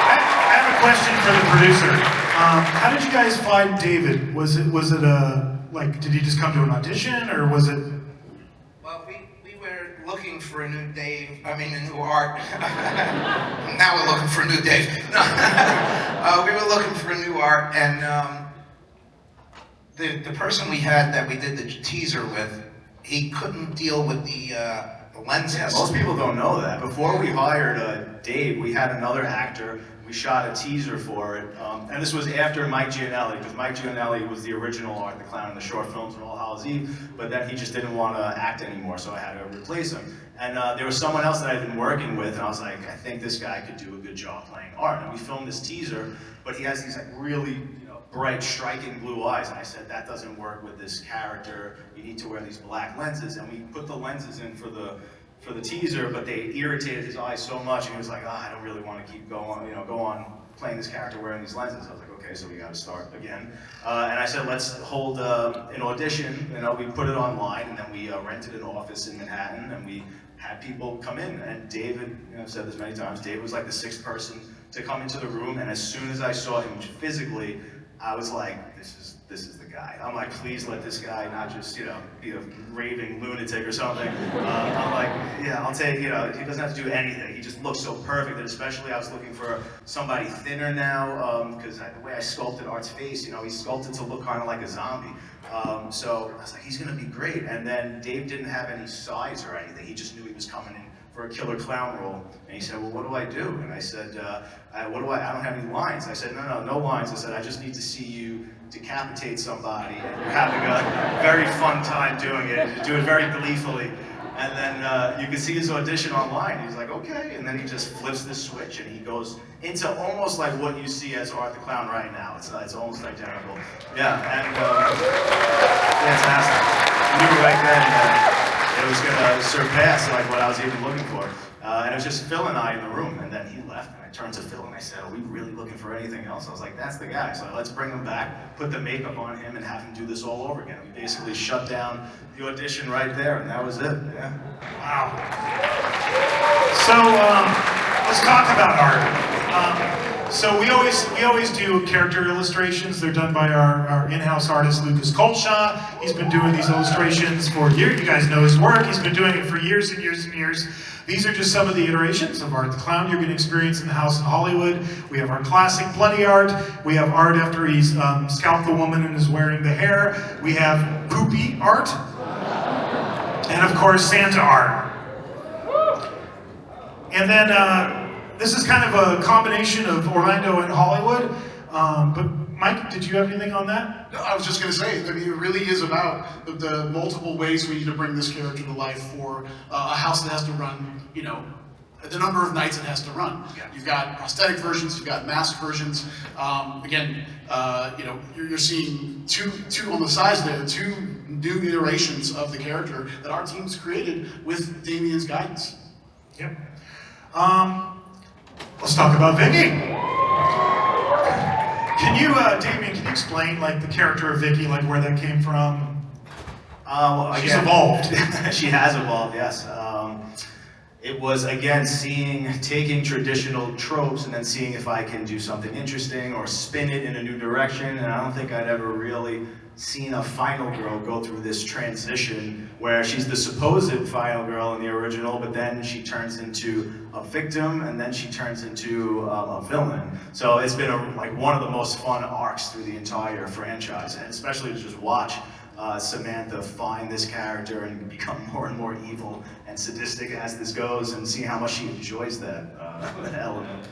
I have a question for the producer. How did you guys find David? Was it like, did he just come to an audition, or was it? Well, we were looking for a new Dave, a new Art. Now we're looking for a new Dave. No. We were looking for a new Art, and the person we had that we did the teaser with, he couldn't deal with the lens test. Most people don't know that. Before we hired Dave, we had another actor. We shot a teaser for it, and this was after Mike Gianelli, because Mike Gianelli was the original Art the Clown in the short films and All Hallows Eve, but then he just didn't want to act anymore, so I had to replace him. And there was someone else that I'd been working with, and I was like, I think this guy could do a good job playing Art. And we filmed this teaser, but he has these like really bright, striking blue eyes, and I said, that doesn't work with this character. You need to wear these black lenses, and we put the lenses in for the teaser, but they irritated his eyes so much, and he was like, I don't really want to keep go on playing this character wearing these lenses. I was like, okay, so we got to start again. And I said, let's hold an audition. We put it online, and then we rented an office in Manhattan, and we had people come in. And David, I've said this many times, David was like the 6th person to come into the room, and as soon as I saw him physically, I was like, this is the guy. I'm like, please let this guy not just, be a raving lunatic or something. I'm like, yeah, I'll take, he doesn't have to do anything. He just looks so perfect, and especially I was looking for somebody thinner now, because the way I sculpted Art's face, he's sculpted to look kind of like a zombie. So I was like, he's gonna be great. And then Dave didn't have any size or anything. He just knew he was coming in for a killer clown role. And he said, well, what do I do? And I said, I don't have any lines. I said, no lines. I said, I just need to see you decapitate somebody. And you're having a very fun time doing it. You do it very gleefully. And then you can see his audition online. He's like, okay. And then he just flips the switch and he goes into almost like what you see as Art the Clown right now. It's almost identical. Yeah, and fantastic. I knew right then it was gonna surpass like what I was even looking for. And it was just Phil and I in the room, and then he left, and I turned to Phil and I said, are we really looking for anything else? I was like, that's the guy, so let's bring him back, put the makeup on him, and have him do this all over again. We basically shut down the audition right there, and that was it, yeah. Wow. So, let's talk about Art. So we always do character illustrations. They're done by our in-house artist, Lucas Colshaw. He's been doing these illustrations for years. You guys know his work. He's been doing it for years and years and years. These are just some of the iterations of Art the Clown you're going to experience in the house in Hollywood. We have our classic bloody Art. We have Art after he's scalped the woman and is wearing the hair. We have poopy Art. And of course, Santa Art. And then this is kind of a combination of Orlando and Hollywood. But Mike, did you have anything on that? No, I was just going to say, I mean, it really is about the multiple ways we need to bring this character to life for a house that has to run, the number of nights it has to run. Yeah. You've got prosthetic versions, you've got masked versions. Again, you're seeing two on the sides there, 2 new iterations of the character that our team's created with Damien's guidance. Yep. Let's talk about Vicky. Can you, Damien, can you explain like the character of Vicky, like where that came from? She's evolved. She has evolved, yes. It was, again, taking traditional tropes and then seeing if I can do something interesting or spin it in a new direction. And I don't think I'd ever really seen a final girl go through this transition where she's the supposed final girl in the original, but then she turns into a victim and then she turns into a villain. So it's been one of the most fun arcs through the entire franchise, and especially to just watch Samantha find this character and become more and more evil and sadistic as this goes, and see how much she enjoys that element.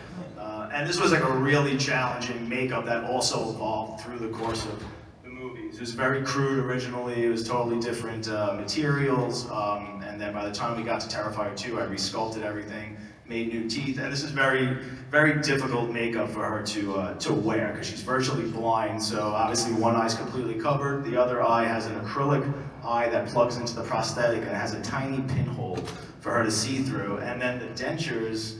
And this was like a really challenging makeup that also evolved through the course of the movies. It was very crude originally, it was totally different materials, and And then by the time we got to Terrifier 2, I resculpted everything, made new teeth, and this is very, very difficult makeup for her to wear because she's virtually blind. So obviously one eye's completely covered, the other eye has an acrylic eye that plugs into the prosthetic and it has a tiny pinhole for her to see through. And then the dentures,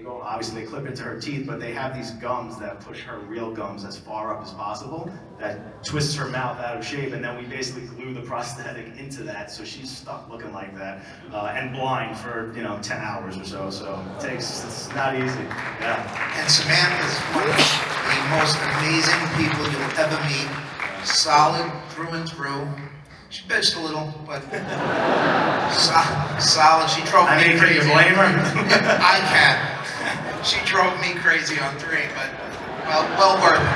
obviously they clip into her teeth, but they have these gums that push her real gums as far up as possible, that twists her mouth out of shape, and then we basically glue the prosthetic into that, so she's stuck looking like that, and blind for, 10 hours or so, it's not easy, yeah. And Samantha's one of the most amazing people you'll ever meet. Solid through and through. She bitched a little, but solid. She drove me crazy. Can you blame her? I can. She drove me crazy on 3, but well worth it.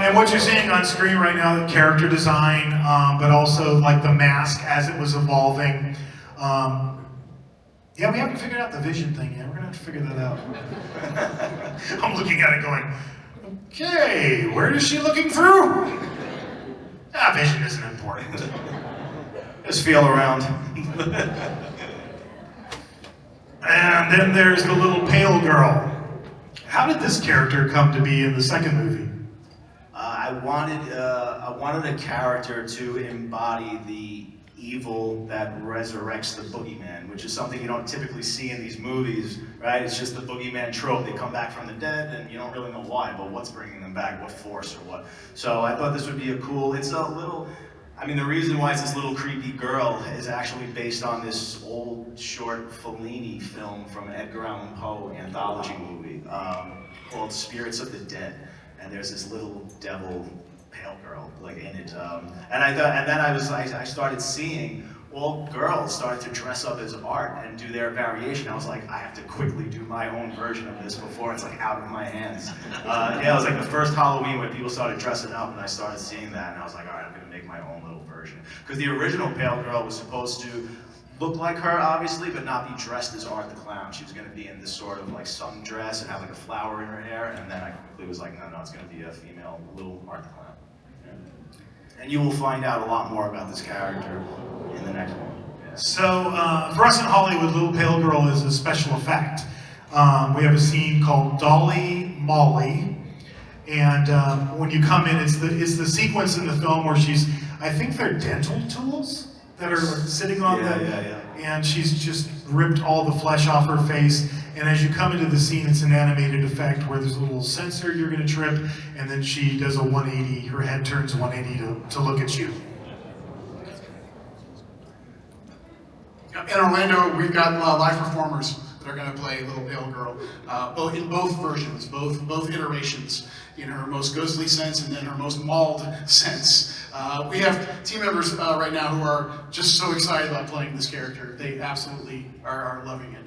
And what you're seeing on screen right now, the character design, but also like the mask as it was evolving. Yeah, we haven't figured out the vision thing yet. We're gonna have to figure that out. I'm looking at it going, okay, where is she looking through? Vision isn't important. Just feel around. And then there's the little pale girl. How did this character come to be in the second movie? I wanted a character to embody the evil that resurrects the boogeyman, which is something you don't typically see in these movies, right? It's just the boogeyman trope. They come back from the dead, and you don't really know why, but what's bringing them back, what force or what. So I thought this would be the reason why it's this little creepy girl is actually based on this old short Fellini film from an Edgar Allan Poe anthology movie called Spirits of the Dead. And there's this little devil pale girl in it. And then I started seeing all girls started to dress up as art and do their variation. I was like, I have to quickly do my own version of this before it's out of my hands. It was the first Halloween when people started dressing up, and I started seeing that, and I was like, all right, I'm gonna make my own little version. Because the original pale girl was supposed to look like her, obviously, but not be dressed as Art the Clown. She was gonna be in this sort of sundress and have a flower in her hair, and then I quickly was like, no, it's gonna be a female little Art the Clown. And you will find out a lot more about this character in the next one. Yeah. So, for us in Hollywood, Little Pale Girl is a special effect. We have a scene called Dolly Molly, and when you come in, it's the sequence in the film where I think they're dental tools that are sitting on and she's just ripped all the flesh off her face. And as you come into the scene, it's an animated effect where there's a little sensor you're going to trip, and then she does a 180, her head turns 180 to look at you. In Orlando, we've got live performers that are going to play Little Pale Girl, in both versions, both iterations, in her most ghostly sense and then her most mauled sense. We have team members right now who are just so excited about playing this character. They absolutely are loving it.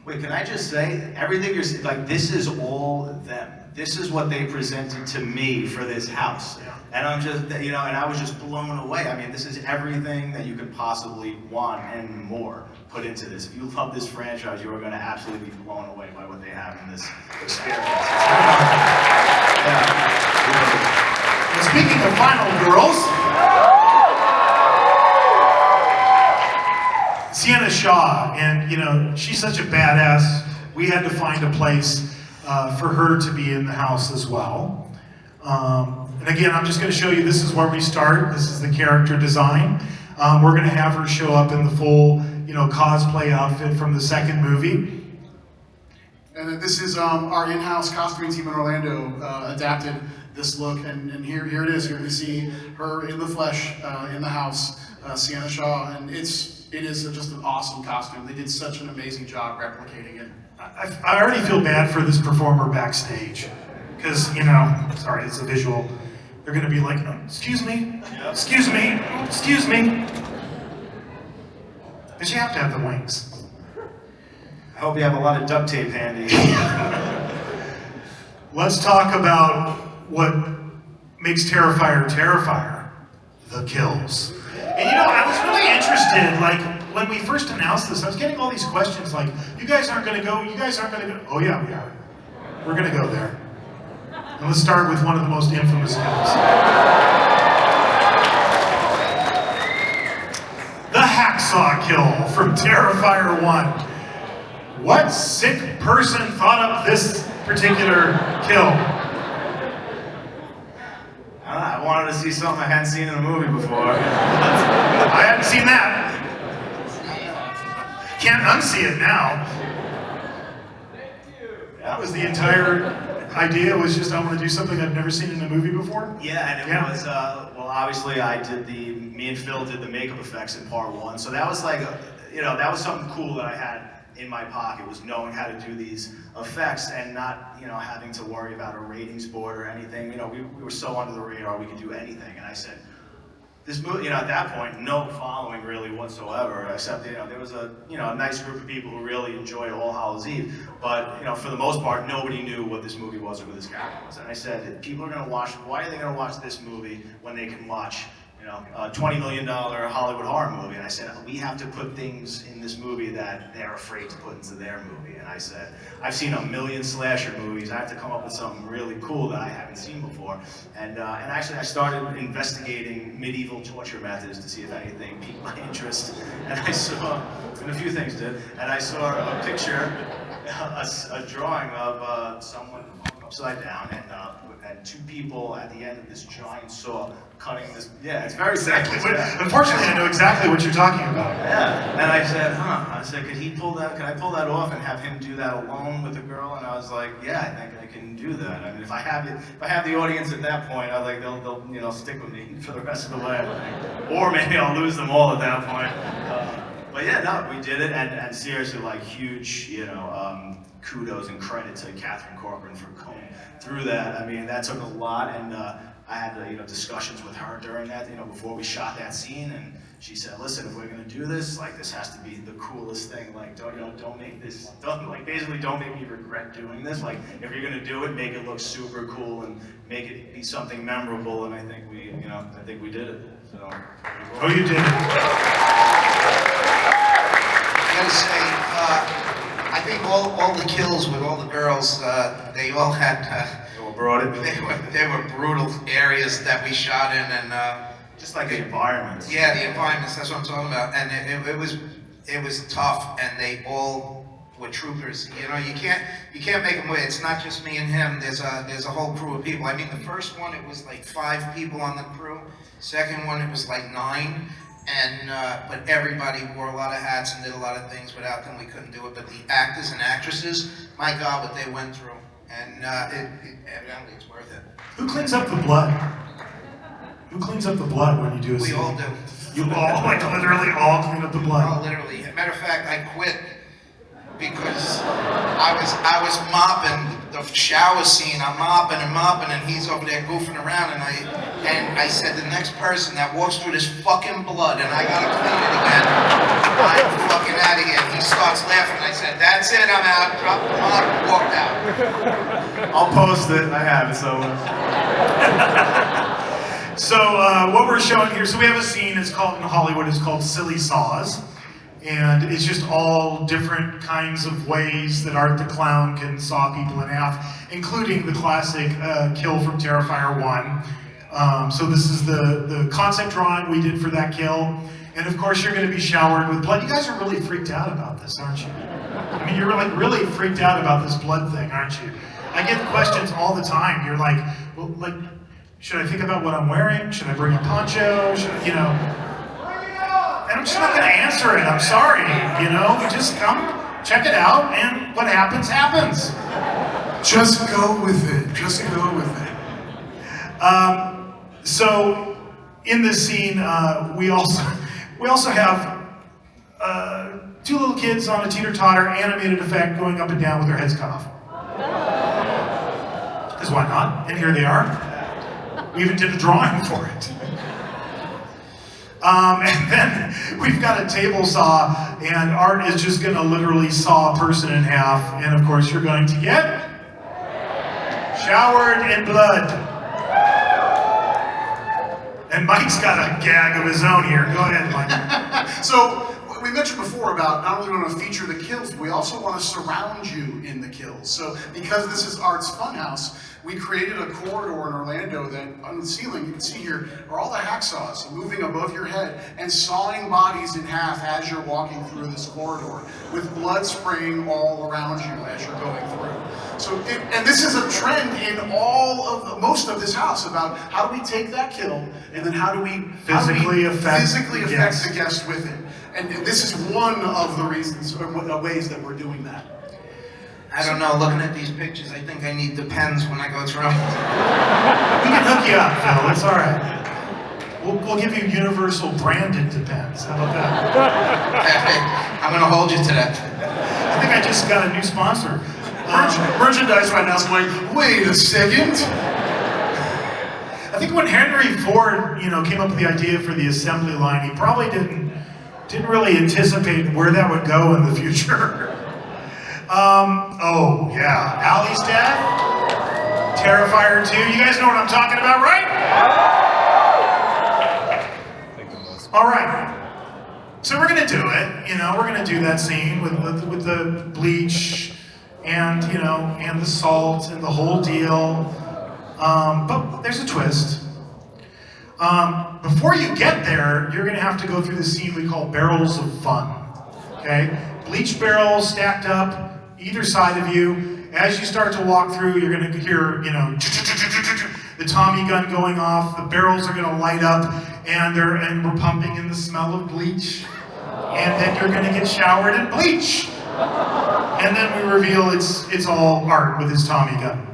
Wait, can I just say, everything you're saying, this is all them. This is what they presented to me for this house. Yeah. And I'm just, and I was just blown away. This is everything that you could possibly want and more put into this. If you love this franchise, you are going to absolutely be blown away by what they have in this experience. Well, speaking of final girls, Sienna Shaw, and she's such a badass. We had to find a place for her to be in the house as well. And again, I'm just going to show you, this is where we start. This is the character design. We're going to have her show up in the full, cosplay outfit from the second movie. And this is our in-house costuming team in Orlando adapted this look, and here it is. You're going to see her in the flesh in the house, Sienna Shaw, and it is just an awesome costume. They did such an amazing job replicating it. I already feel bad for this performer backstage, because, sorry, it's a visual. They're going to be like, excuse me, excuse me, excuse me. But you have to have the wings. I hope you have a lot of duct tape handy. Let's talk about what makes Terrifier Terrifier, the kills. And I was really interested, when we first announced this, I was getting all these questions you guys aren't going to go, you guys aren't going to go. Oh yeah, we are. We're going to go there. And let's start with one of the most infamous kills. hacksaw kill from Terrifier 1. What sick person thought up this particular kill? I wanted to see something I hadn't seen in a movie before. I hadn't seen that. Can't unsee it now. That was the entire idea, was just I want to do something I've never seen in a movie before? Yeah, and it was, well, obviously me and Phil did the makeup effects in part 1, so that was like, that was something cool that I had in my pocket, was knowing how to do these effects and not, having to worry about a ratings board or anything. We were so under the radar, we could do anything, and I said, this movie, at that point, no following really whatsoever, except, there was a nice group of people who really enjoyed All Hallows Eve, but, for the most part, nobody knew what this movie was or who this character was. And I said, people are gonna watch, why are they gonna watch this movie when they can watch, a $20 million Hollywood horror movie? And I said, we have to put things in this movie that they're afraid to put into their movie. And I said, I've seen a million slasher movies. I have to come up with something really cool that I haven't seen before. And actually, I started investigating medieval torture methods to see if anything piqued my interest. And I saw, and a few things did, and I saw a picture, a drawing of someone upside down, and two people at the end of this giant saw cutting this. Yeah, it's very exactly. Unfortunately, I know exactly what you're talking about. Yeah, and I said, could I pull that off and have him do that alone with the girl? And I was like, yeah, I think I can do that. I mean, if I have the audience at that point, I was like, they'll stick with me for the rest of the way, I think. Or maybe I'll lose them all at that point. But yeah, no, we did it, and seriously, like, huge, kudos and credit to Catherine Corcoran for going through that. I mean, that took a lot, and I had discussions with her during that, before we shot that scene, and she said, listen, if we're gonna do this, like, this has to be the coolest thing. Like, don't make me regret doing this. Like, if you're gonna do it, make it look super cool and make it be something memorable. And I think we did it. So. Oh, you did. I gotta say, I think all the kills with all the girls, they all had. They were brutal areas that we shot in, and just like the environments. Yeah, the environments. That's what I'm talking about. And it was tough, and they all were troopers. You can't make them wait. It's not just me and him. There's a whole crew of people. I mean, the first one, it was like 5 people on the crew. Second one, it was like 9. And but everybody wore a lot of hats and did a lot of things. Without them, we couldn't do it. But the actors and actresses, my God, what they went through. And evidently it's worth it. Who cleans up the blood? Who cleans up the blood when you do a scene? We all do. You all, like, literally all clean up the blood? Oh, literally. Matter of fact, I quit because I was mopping the shower scene. I'm mopping, and he's over there goofing around, and I said, the next person that walks through this fucking blood and I gotta clean it again, I'm fucking out of here. And he starts laughing. I said, that's it, I'm out. Dropped the mop, walked out. I'll post it. I have it, so. So what we're showing here, so we have a scene, it's called, in Hollywood, it's called Silly Saws. And it's just all different kinds of ways that Art the Clown can saw people in half, including the classic kill from Terrifier 1. So this is the concept drawing we did for that kill. And of course, you're going to be showered with blood. You guys are really freaked out about this, aren't you? I mean, you're like really freaked out about this blood thing, aren't you? I get questions all the time. You're like, well, like, should I think about what I'm wearing? Should I bring a poncho? Should I, And I'm just not going to answer it. I'm sorry. Just come, check it out, and what happens, happens. Just go with it. Just go with it. So in this scene, we also have 2 little kids on a teeter-totter animated effect going up and down with their heads cut off. Because why not? And here they are. We even did a drawing for it. And then we've got a table saw, and Art is just going to literally saw a person in half. And of course, you're going to get showered in blood. And Mike's got a gag of his own here. Go ahead, Mike. So we mentioned before about not only want to feature the kills, but we also want to surround you in the kills. So because this is Art's Funhouse, we created a corridor in Orlando that on the ceiling, you can see here, are all the hacksaws moving above your head and sawing bodies in half as you're walking through this corridor, with blood spraying all around you as you're going through. So, and this is a trend in most of this house about how do we take that kill and then how do we Physically affect the guest with it. And this is one of the reasons, or ways that we're doing that. I don't know, looking at these pictures, I think I need the pens when I go through. We can hook you up, Phil. It's all right. We'll give you universal branded Depends. How about that? I'm gonna hold you to that. I think I just got a new sponsor. Merchandise right now is going, wait a second. I think when Henry Ford, came up with the idea for the assembly line, he probably didn't really anticipate where that would go in the future. Oh yeah, Allie's death, Terrifier 2. You guys know what I'm talking about, right? All right. So we're gonna do it. We're gonna do that scene with the bleach and and the salt and the whole deal. But there's a twist. Before you get there, you're gonna have to go through the scene we call barrels of fun. Okay? Bleach barrels stacked up either side of you. As you start to walk through, you're gonna hear, the Tommy gun going off. The barrels are gonna light up, and we're pumping in the smell of bleach. And then you're gonna get showered in bleach. And then we reveal it's all Art with his Tommy gun.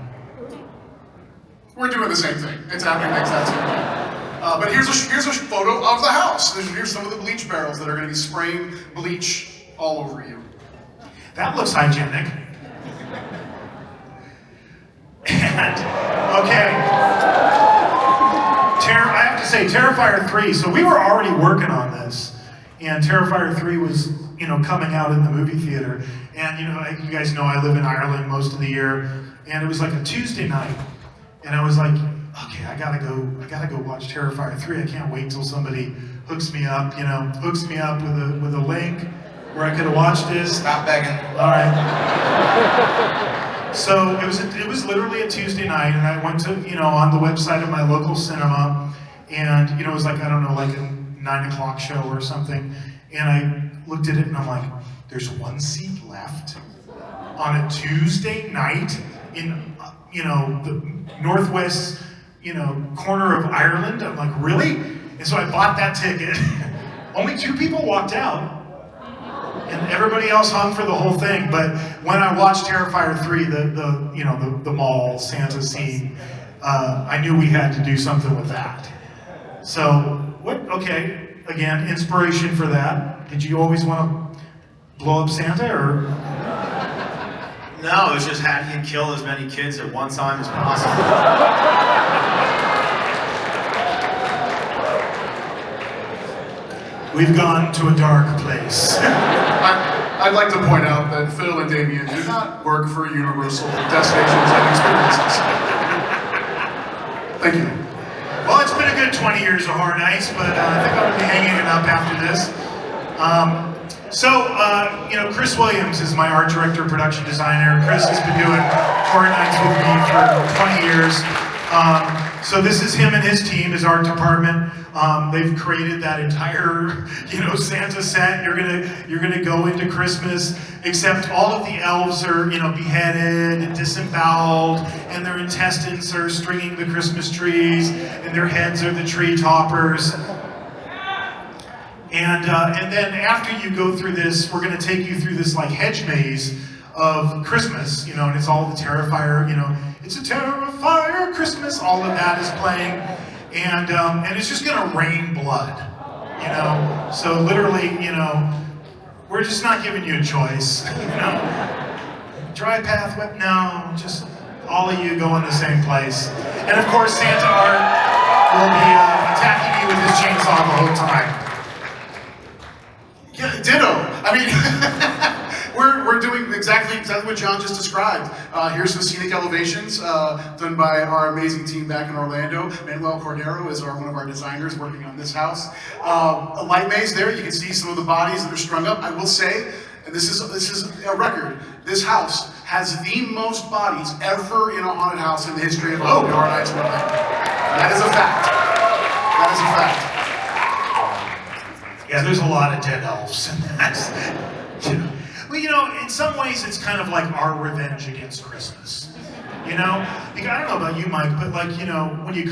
We're doing the same thing. It's happening the exact same way. But here's a photo of the house. Here's some of the bleach barrels that are going to be spraying bleach all over you. That looks hygienic. And, okay. I have to say, Terrifier 3, so we were already working on this. And Terrifier 3 was, coming out in the movie theater. And, you guys know I live in Ireland most of the year. And it was like a Tuesday night. And I was like, okay, I gotta go watch Terrifier 3. I can't wait till somebody hooks me up with a link where I could have watched this. Stop begging. All right. So it was literally a Tuesday night, and I went to on the website of my local cinema, and it was like, I don't know, like a 9 o'clock show or something, and I looked at it and I'm like, there's one seat left on a Tuesday night in the northwest corner of Ireland. I'm like, really? And so I bought that ticket. Only 2 people walked out. And everybody else hung for the whole thing. But when I watched Terrifier 3, the mall Santa scene, I knew we had to do something with that. So okay, again, inspiration for that. Did you always want to blow up Santa, or? No, it's just how do you kill as many kids at one time as possible. We've gone to a dark place. I'd like to point out that Phil and Damien do not work for Universal Destinations and Experiences. Thank you. Well, it's been a good 20 years of Horror Nights, but I think I'm going to be hanging it up after this. Chris Williams is my art director, production designer. Chris has been doing Horror Nights with me for 20 years. So this is him and his team, his art department. They've created that entire, Santa set. You're gonna go into Christmas, except all of the elves are, beheaded and disemboweled, and their intestines are stringing the Christmas trees, and their heads are the tree toppers. And then after you go through this, we're gonna take you through this like hedge maze of Christmas, and it's all the Terrifier, it's a Terrifier Christmas, all of that is playing, and it's just gonna rain blood, so literally, we're just not giving you a choice, dry path, wet, no, just all of you go in the same place, and of course Santa Art will be attacking you with his chainsaw the whole time. Yeah, ditto. I mean, we're we're doing exactly what John just described. Here's some scenic elevations done by our amazing team back in Orlando. Manuel Cordero is one of our designers working on this house. A light maze there. You can see some of the bodies that are strung up. I will say, and this is a record, this house has the most bodies ever in a haunted house in the history of Horror Nights in Orlando. That is a fact. That is a fact. Yeah, there's a lot of dead elves, and that's, well, you know, in some ways it's kind of like our revenge against Christmas. You know, I don't know about you, Mike, but like, you know, when I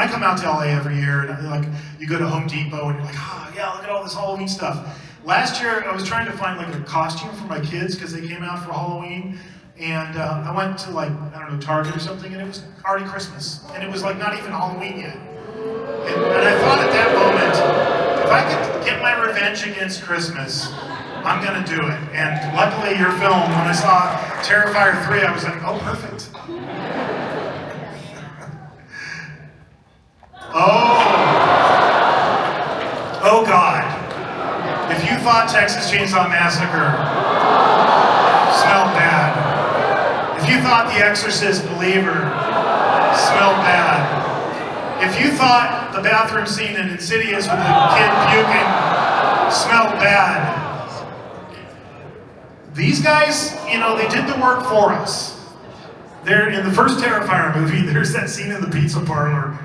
come out to LA every year, and like you go to Home Depot and you're like, oh yeah, look at all this Halloween stuff. Last year I was trying to find like a costume for my kids because they came out for Halloween, and I went to like, I don't know, Target or something, and it was already Christmas, and it was like not even Halloween yet. And I thought at that moment, if I could get my revenge against Christmas, I'm gonna do it. And luckily your film, when I saw Terrifier 3, I was like, oh, perfect. Oh God. If you thought Texas Chainsaw Massacre smelled bad, if you thought The Exorcist Believer smelled bad, if you thought the bathroom scene in Insidious with the kid puking smelled bad, these guys, you know, they did the work for us. They're in the first Terrifier movie, there's that scene in the pizza parlor.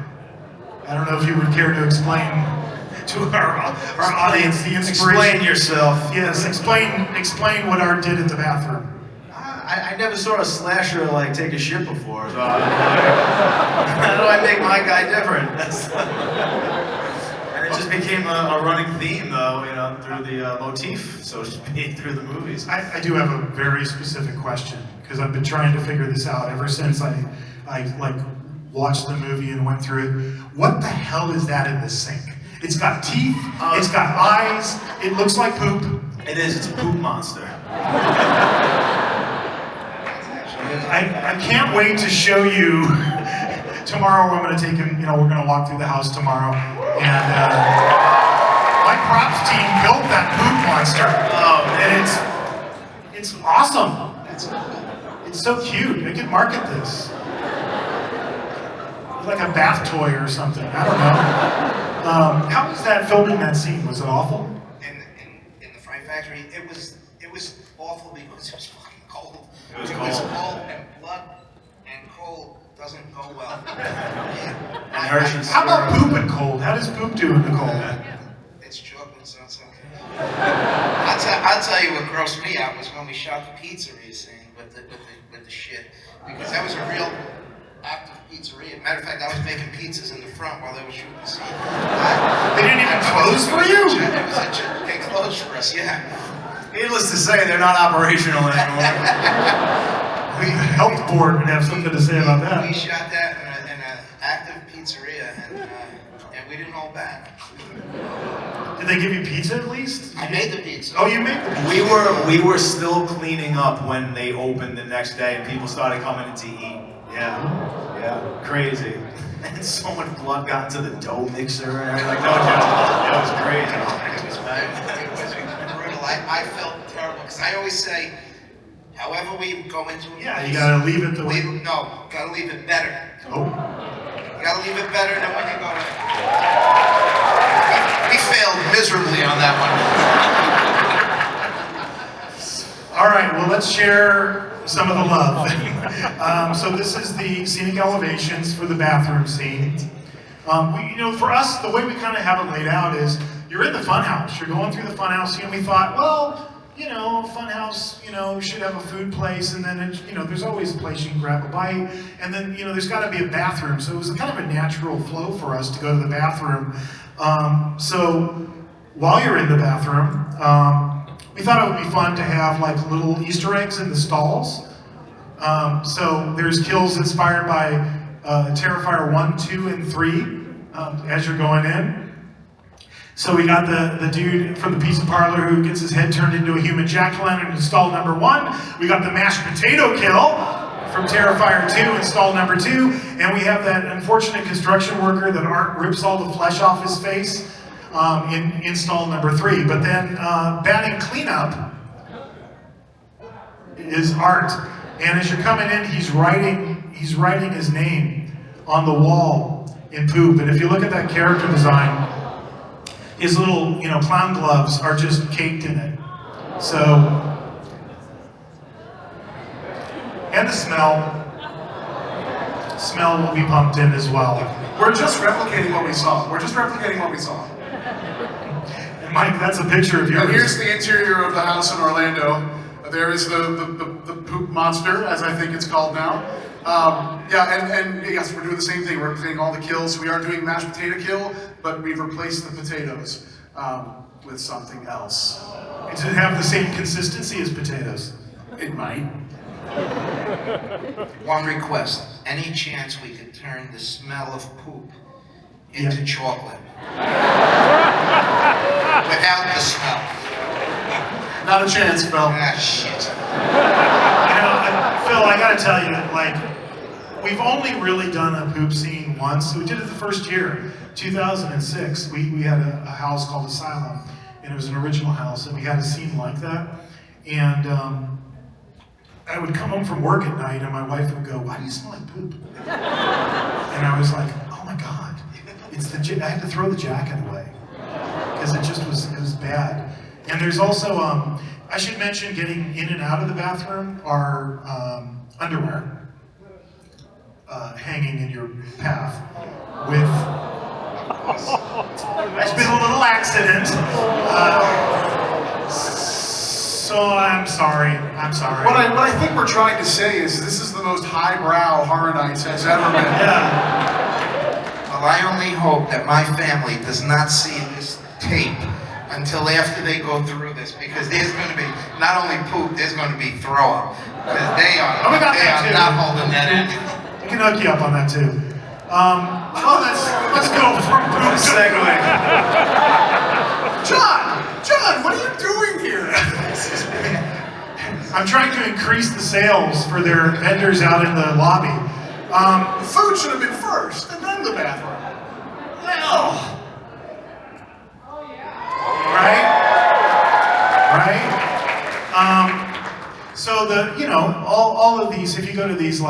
I don't know if you would care to explain to our audience the inspiration. Explain yourself. Yes, explain what Art did in the bathroom. I never saw a slasher like take a shit before, so how do I make my guy different? And it just became a running theme, though, you know, through the motif, so to speak, through the movies. I do have a very specific question, because I've been trying to figure this out ever since I like watched the movie and went through it. What the hell is that in the sink? It's got teeth, it's got eyes, it looks like poop. It is, it's a poop monster. I can't wait to show you. Tomorrow I'm going to take him, you know, we're going to walk through the house tomorrow. And my props team built that poop monster. And it's awesome. It's so cute. I could market this. It's like a bath toy or something. I don't know. How was that filming that scene? Was it awful? In the Fright Factory, it was awful because it was fucking cold. It was cold, and blood and cold doesn't go well. How about poop and cold? How does poop do in the cold? It's chocolate, so it's okay. I'll tell you what grossed me out was when we shot the pizzeria scene with the shit, because that was a real active pizzeria. Matter of fact, I was making pizzas in the front while they were shooting the scene. They didn't even close for you? They closed for us, yeah. Needless to say, they're not operational anymore. The health board would have something to say about that. We shot that in an active pizzeria, and we didn't hold back. Did they give you pizza at least? I made the pizza. Oh, you made the pizza. We were still cleaning up when they opened the next day, and people started coming in to eat. Yeah, crazy. And so much blood got into the dough mixer and everything. Like, no joke, it was crazy. It was brutal. I felt terrible because I always say, however we go into it, Yeah, you gotta leave it the way. gotta leave it better. Oh. You gotta leave it better than when you go in. We failed miserably on that one. All right, well, let's share some of the love. So this is the scenic elevations for the bathroom scene. You know, for us, the way we kind of have it laid out is, you're in the funhouse, you're going through the funhouse, and we thought, well, you know, funhouse, you know, should have a food place, and then, you know, there's always a place you can grab a bite, and then, you know, there's got to be a bathroom, so it was kind of a natural flow for us to go to the bathroom. So while you're in the bathroom, we thought it would be fun to have like little Easter eggs in the stalls. So there's kills inspired by Terrifier 1, 2, and 3 as you're going in. So we got the dude from the pizza parlor who gets his head turned into a human jack-o'-lantern in stall number 1. We got the mashed potato kill from Terrifier 2 in stall number 2. And we have that unfortunate construction worker that Art rips all the flesh off his face in stall number 3. But then batting cleanup, is art. And as you're coming in, he's writing his name on the wall in poop. And if you look at that character design, his little, clown gloves are just caked in it. So, and the smell will be pumped in as well. We're just replicating what we saw. And Mike, that's a picture of yours. And here's the interior of the house in Orlando. There is the poop monster, as I think it's called now. And yes, we're doing the same thing. We're replacing all the kills. We are doing mashed potato kill, but we've replaced the potatoes with something else. Does it have the same consistency as potatoes? It might. One request, any chance we could turn the smell of poop into chocolate? Without the smell. Not a chance, Phil. Ah, shit. Phil, I gotta tell you, we've only really done a poop scene once. We did it the first year, 2006. We had a house called Asylum, and it was an original house, and we had a scene like that. And I would come home from work at night, and my wife would go, "Why do you smell like poop?" And I was like, "Oh my God, I had to throw the jacket away because it was bad." And there's also, I should mention, getting in and out of the bathroom are underwear hanging in your path with. There's been a little accident. So I'm sorry. What I think we're trying to say is this is the most highbrow Horror Nights has ever been. Yeah. Well, I only hope that my family does not see this tape until after they go through this, because there's going to be not only poop, there's going to be throw up, because they are not holding that in. We can hook you up on that too. Let's go from poop segue. John, what are you doing here? I'm trying to increase the sales for their vendors out in the lobby. Food should have been first, and then the bathroom. Well. Right? So all of these, if you go to these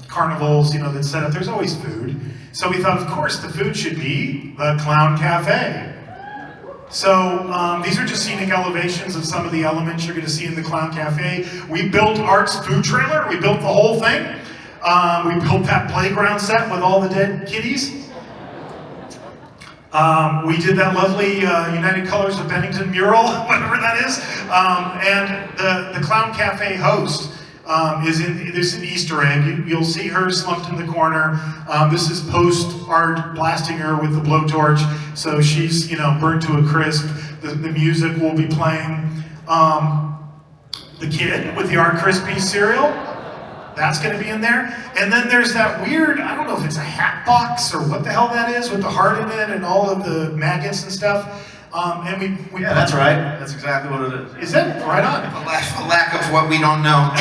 carnivals, that set up, there's always food. So we thought, of course, the food should be the Clown Cafe. So these are just scenic elevations of some of the elements you're going to see in the Clown Cafe. We built Art's food trailer. We built the whole thing. We built that playground set with all the dead kitties. We did that lovely United Colors of Bennington mural, whatever that is. And the Clown Cafe host there's an Easter egg. You'll see her slumped in the corner. This is post-Art blasting her with the blowtorch, so she's burnt to a crisp. The music will be playing. The kid with the Art Krispy cereal, that's going to be in there. And then there's that weird, I don't know if it's a hat box or what the hell that is, with the heart in it and all of the maggots and stuff. And we Yeah, that's right. That's exactly what it is. Is it? Right on. For lack of what we don't know.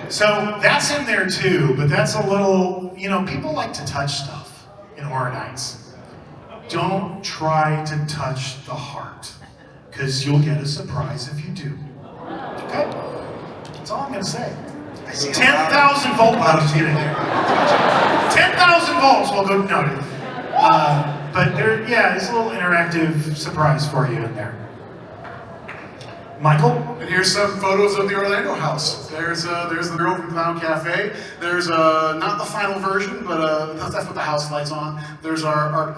So that's in there too, but that's a little, people like to touch stuff in Horror Nights. Don't try to touch the heart, because you'll get a surprise if you do. Okay? That's all I'm going to say. 10,000 volt. I was kidding. 10,000 volts will go, no. But it's a little interactive surprise for you in there. Michael? And here's some photos of the Orlando house. There's the girl from Clown Cafe. There's not the final version, but that's what the house lights on. There's our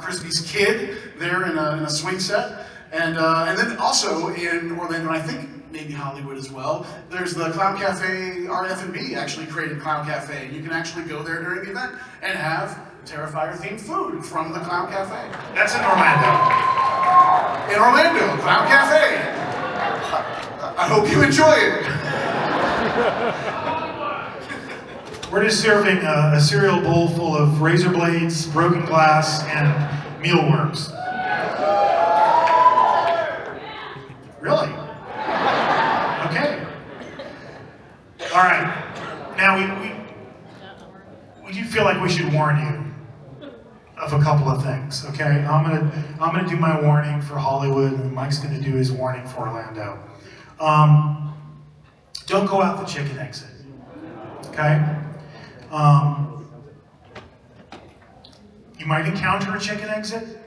Krispy's kid there in a swing set, and then also in Orlando, and I think maybe Hollywood as well, there's the Clown Cafe. RF&B actually created Clown Cafe. You can actually go there during the event and have Terrifier themed food from the Clown Cafe. That's in Orlando. In Orlando, Clown Cafe. I hope you enjoy it. We're just serving a cereal bowl full of razor blades, broken glass, and mealworms. Really? Okay. All right. Now we do feel like we should warn you of a couple of things. Okay. I'm gonna do my warning for Hollywood, and Mike's gonna do his warning for Orlando. don't go out the chicken exit, okay? You might encounter a chicken exit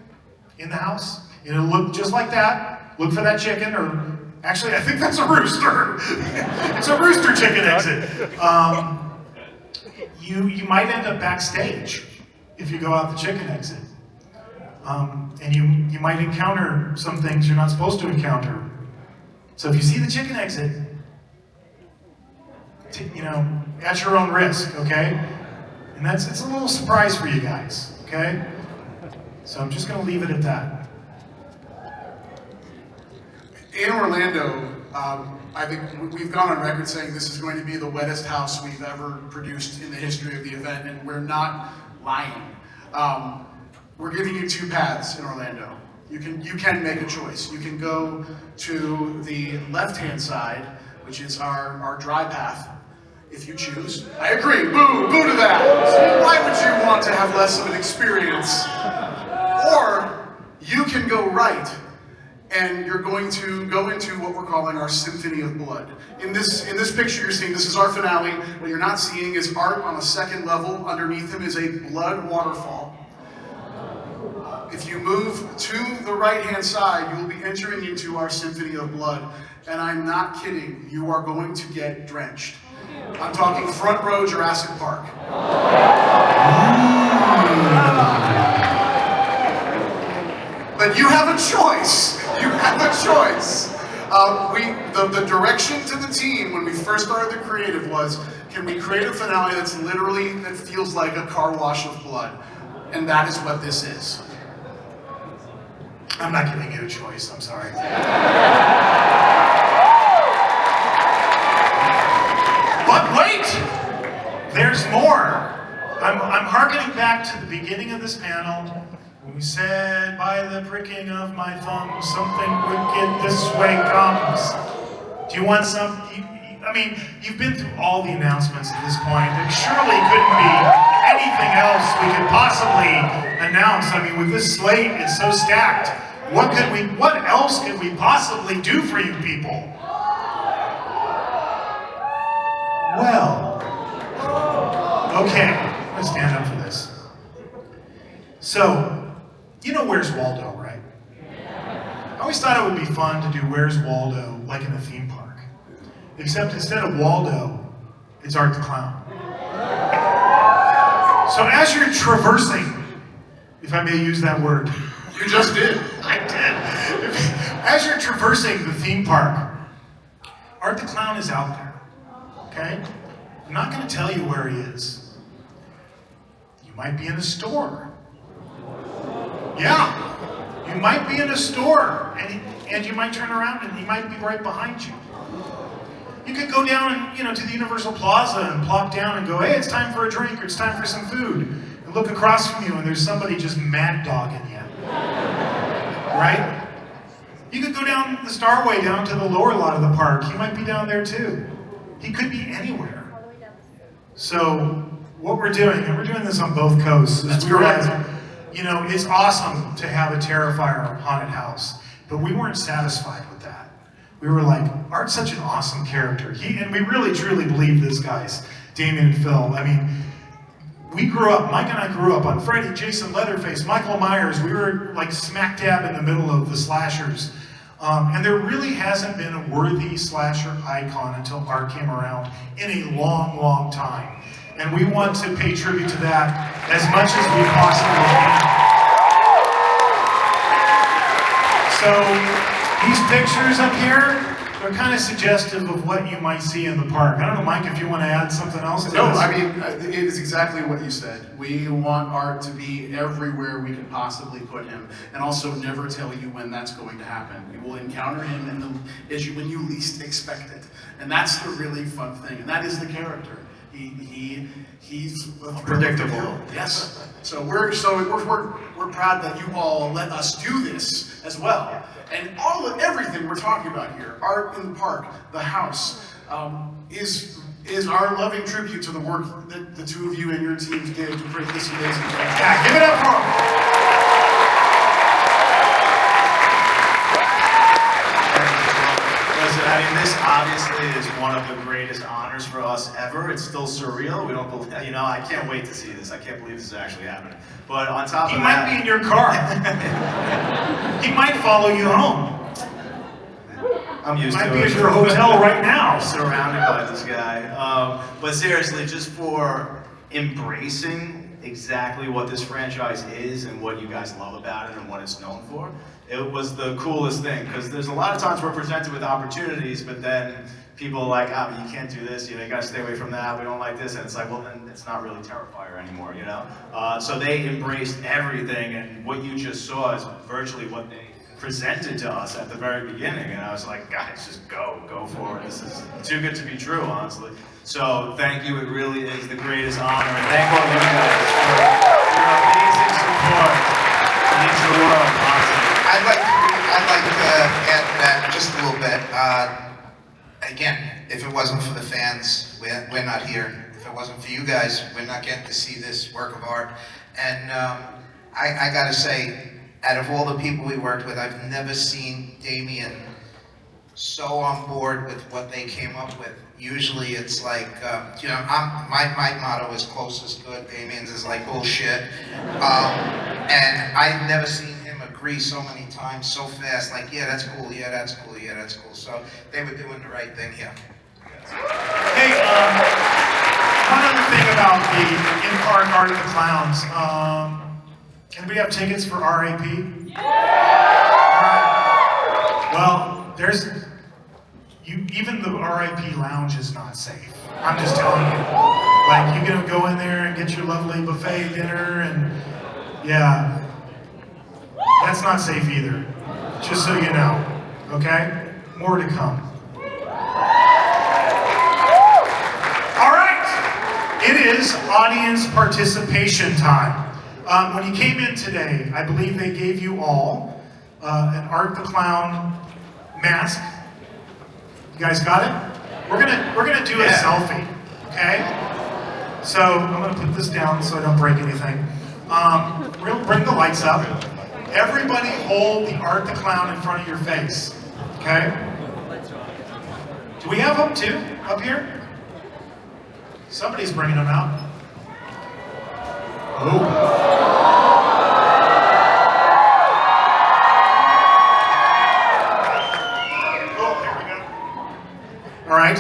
in the house. It'll look just like that. Look for that chicken, or actually, I think that's a rooster. It's a rooster chicken exit. You might end up backstage if you go out the chicken exit. And you might encounter some things you're not supposed to encounter. So if you see the chicken exit, at your own risk, okay? And it's a little surprise for you guys, okay? So I'm just gonna leave it at that. In Orlando, I think we've gone on record saying this is going to be the wettest house we've ever produced in the history of the event, and we're not lying. We're giving you two paths in Orlando. You can make a choice. You can go to the left-hand side, which is our dry path, if you choose. I agree, boo to that. Why would you want to have less of an experience? Or you can go right, and you're going to go into what we're calling our Symphony of Blood. In this picture you're seeing, this is our finale. What you're not seeing is Art on a second level. Underneath him is a blood waterfall. If you move to the right-hand side, you will be entering into our Symphony of Blood. And I'm not kidding, you are going to get drenched. I'm talking front row Jurassic Park. But you have a choice. You have a choice. The direction to the team when we first started the creative was, can we create a finale that feels like a car wash of blood? And that is what this is. I'm not giving you a choice, I'm sorry. But wait! There's more. I'm hearkening back to the beginning of this panel when we said, by the pricking of my thumb, something wicked this way comes. Do you want some? You've been through all the announcements at this point. There surely couldn't be anything else we could possibly announce. With this slate, it's so stacked. What else could we possibly do for you people? Well, okay, let's stand up for this. So, you know Where's Waldo, right? I always thought it would be fun to do Where's Waldo like in a theme park. Except instead of Waldo, it's Art the Clown. So as you're traversing, if I may use that word. You just did. I did. As you're traversing the theme park, Art the Clown is out there, okay? I'm not gonna tell you where he is. You might be in a store. Yeah, you might be in a store, and you might turn around and he might be right behind you. You could go down, to the Universal Plaza and plop down and go, hey, it's time for a drink, or it's time for some food. And look across from you and there's somebody just mad dogging you. Right? You could go down the Starway down to the lower lot of the park. He might be down there too. He could be anywhere. So what we're doing, and we're doing this on both coasts, is it's awesome to have a Terrifier haunted house, but we weren't satisfied with that. We were like, Art's such an awesome character. And we really truly believe this, guys, Damien and Phil. Mike and I grew up on Freddy, Jason, Leatherface, Michael Myers. We were like smack dab in the middle of the slashers. And there really hasn't been a worthy slasher icon until Art came around in a long, long time. And we want to pay tribute to that as much as we possibly can. So these pictures up here, they're kind of suggestive of what you might see in the park. I don't know, Mike, if you want to add something else to this. No, it is exactly what you said. We want Art to be everywhere we can possibly put him, and also never tell you when that's going to happen. You will encounter him when you least expect it. And that's the really fun thing, and that is the character. He's predictable. Yes. So we're proud that you all let us do this as well. And everything we're talking about here, Art in the Park, the house, is our loving tribute to the work that the two of you and your teams did to create this amazing project. Yeah, give it up for them. Listen, this obviously is one of the greatest honors for us ever. It's still surreal. We don't believe, you know, I can't wait to see this. I can't believe this is actually happening. But on top He of might that, be in your car. He might follow you home. I'm used Might to be it. at your hotel right now. Surrounded by this guy. But seriously, just for embracing exactly what this franchise is and what you guys love about it and what it's known for, it was the coolest thing. Because there's a lot of times we're presented with opportunities, but then people are like, ah, but you can't do this, you know, you gotta stay away from that, we don't like this, and it's like, well then it's not really Terrifier anymore, you know? So they embraced everything, and what you just saw is virtually what they presented to us at the very beginning, and I was like, guys, just go for it. This is too good to be true, honestly. So thank you, it really is the greatest honor, and thank all of you guys for your amazing support. It means the world, honestly. I'd like to add to that just a little bit. Again, if it wasn't for the fans, we're not here. If it wasn't for you guys, we're not getting to see this work of art. And I gotta say, out of all the people we worked with, I've never seen Damien so on board with what they came up with. Usually it's like, you know, my motto is close is good, Damien's is like bullshit. And I've never seen him agree so many times, so fast, like, yeah, that's cool, yeah, that's cool, yeah, that's cool. So they were doing the right thing here. Hey, one other thing about the in-park Art of the Clowns. Anybody have tickets for RAP? Yeah! Well, even the RIP lounge is not safe. I'm just telling you. Like, you're gonna go in there and get your lovely buffet dinner, and yeah, that's not safe either. Just so you know, okay? More to come. All right, it is audience participation time. When you came in today, I believe they gave you all an Art the Clown mask. You guys got it? We're gonna do a selfie, okay? So I'm gonna put this down so I don't break anything. We'll bring the lights up. Everybody hold the Art the Clown in front of your face, okay? Do we have them too up here? Somebody's bringing them out. Oh. All right,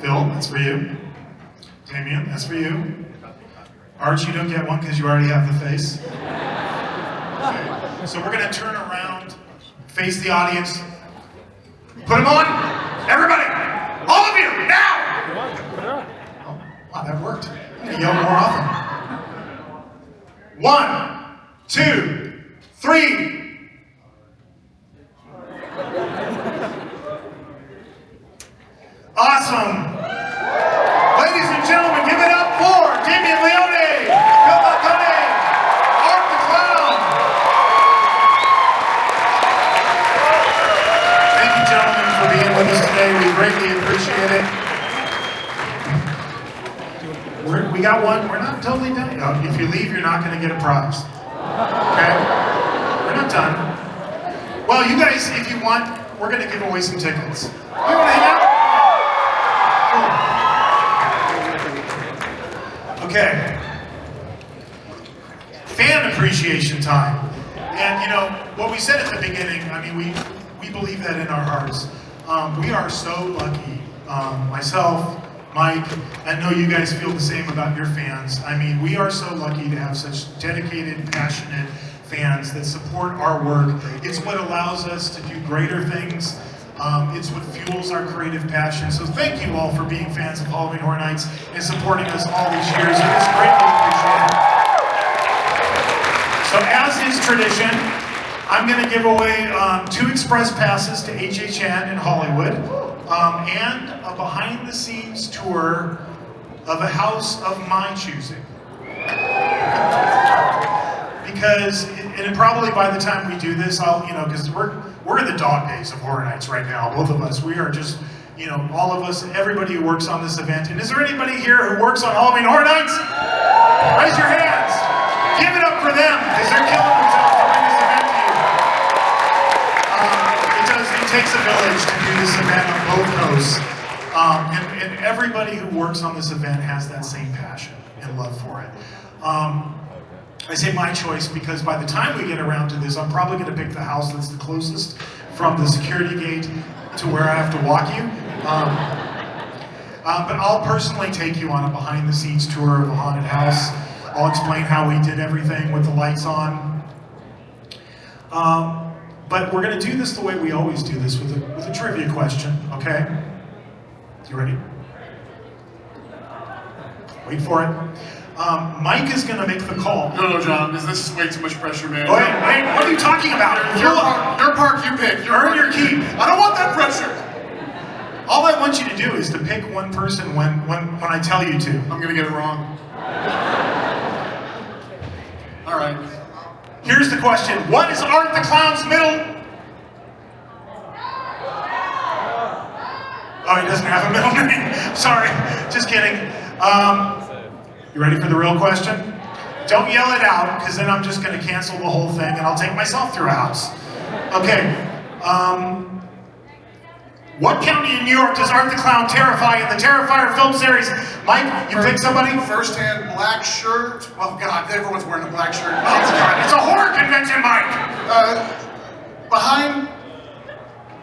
Phil, that's for you. Damien, that's for you. Arch, you don't get one because you already have the face. Okay. So we're gonna turn around, face the audience. Put them on, everybody, all of you, now! Oh, wow, that worked. I'm gonna yell more often. 1, 2, 3. Awesome! Ladies and gentlemen, give it up for Damien Leone, Phil Falcone, Art the Clown. Thank you, gentlemen, for being with us today. We greatly appreciate it. We got one. We're not totally done. If you leave, you're not going to get a prize. Okay? We're not done. Well, you guys, if you want, we're going to give away some tickets. You want to hang out? Okay. Fan appreciation time. And you know, what we said at the beginning, I mean, we believe that in our hearts. We are so lucky. Myself, Mike, I know you guys feel the same about your fans. I mean, we are so lucky to have such dedicated, passionate fans that support our work. It's what allows us to do greater things. It's what fuels our creative passion. So thank you all for being fans of Halloween Horror Nights and supporting us all these years. It is greatly appreciated. So as is tradition, I'm going to give away 2 express passes to HHN in Hollywood and a behind-the-scenes tour of a house of my choosing. Because, and probably by the time we do this, because we're in the dog days of Horror Nights right now, both of us. We are just, all of us, everybody who works on this event. And is there anybody here who works on Halloween Horror Nights? Raise your hands. Give it up for them, because they're killing themselves to bring this event to you. It takes a village to do this event on both coasts. And everybody who works on this event has that same passion and love for it. I say my choice because by the time we get around to this, I'm probably going to pick the house that's the closest from the security gate to where I have to walk you. But I'll personally take you on a behind-the-scenes tour of a haunted house. I'll explain how we did everything with the lights on. But we're going to do this the way we always do this, with a trivia question, okay? You ready? Wait for it. Mike is going to make the call. No, John, this is way too much pressure, man. Wait, what are you talking about? Your park, you pick. Earn your keep. I don't want that pressure. All I want you to do is to pick one person when I tell you to. I'm going to get it wrong. All right. Here's the question. What is Art the Clown's middle? Oh, he doesn't have a middle name. Sorry, just kidding. You ready for the real question? Don't yell it out, because then I'm just going to cancel the whole thing and I'll take myself through a house. Okay. What county in New York does Art the Clown terrify in the Terrifier film series? Mike, you pick somebody? First-hand black shirt. Oh, God, everyone's wearing a black shirt. Oh, God, it's a horror convention, Mike! Behind...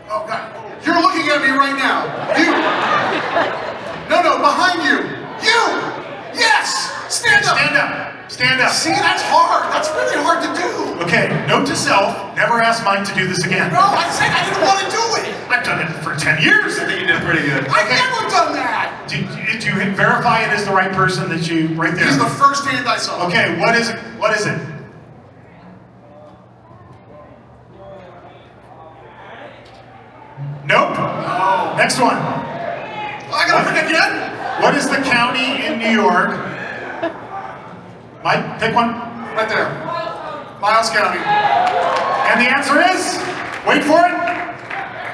Oh, God. You're looking at me right now. You. No, behind you. You! Yes! Stand up! Stand up. Stand up. See, that's hard. That's really hard to do. Okay, note to self, never ask Mike to do this again. No, I said I didn't want to do it. I've done it for 10 years. I think you did pretty good. I've never done that. Did you verify it as the right person that you, right there? He's the first hand I saw. Okay, what is it? What is it? Nope. Oh. Next one. I gotta pick again? What is the county in New York? Mike, pick one. Right there. Miles County. And the answer is, wait for it,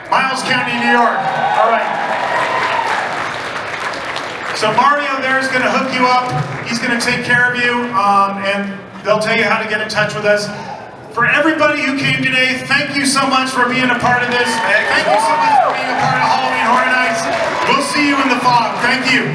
Miles County, New York. All right. So Mario there is going to hook you up. He's going to take care of you, and they'll tell you how to get in touch with us. For everybody who came today, thank you so much for being a part of this. Thank you so much for being a part of Halloween Horror Nights. We'll see you in the fog. Thank you.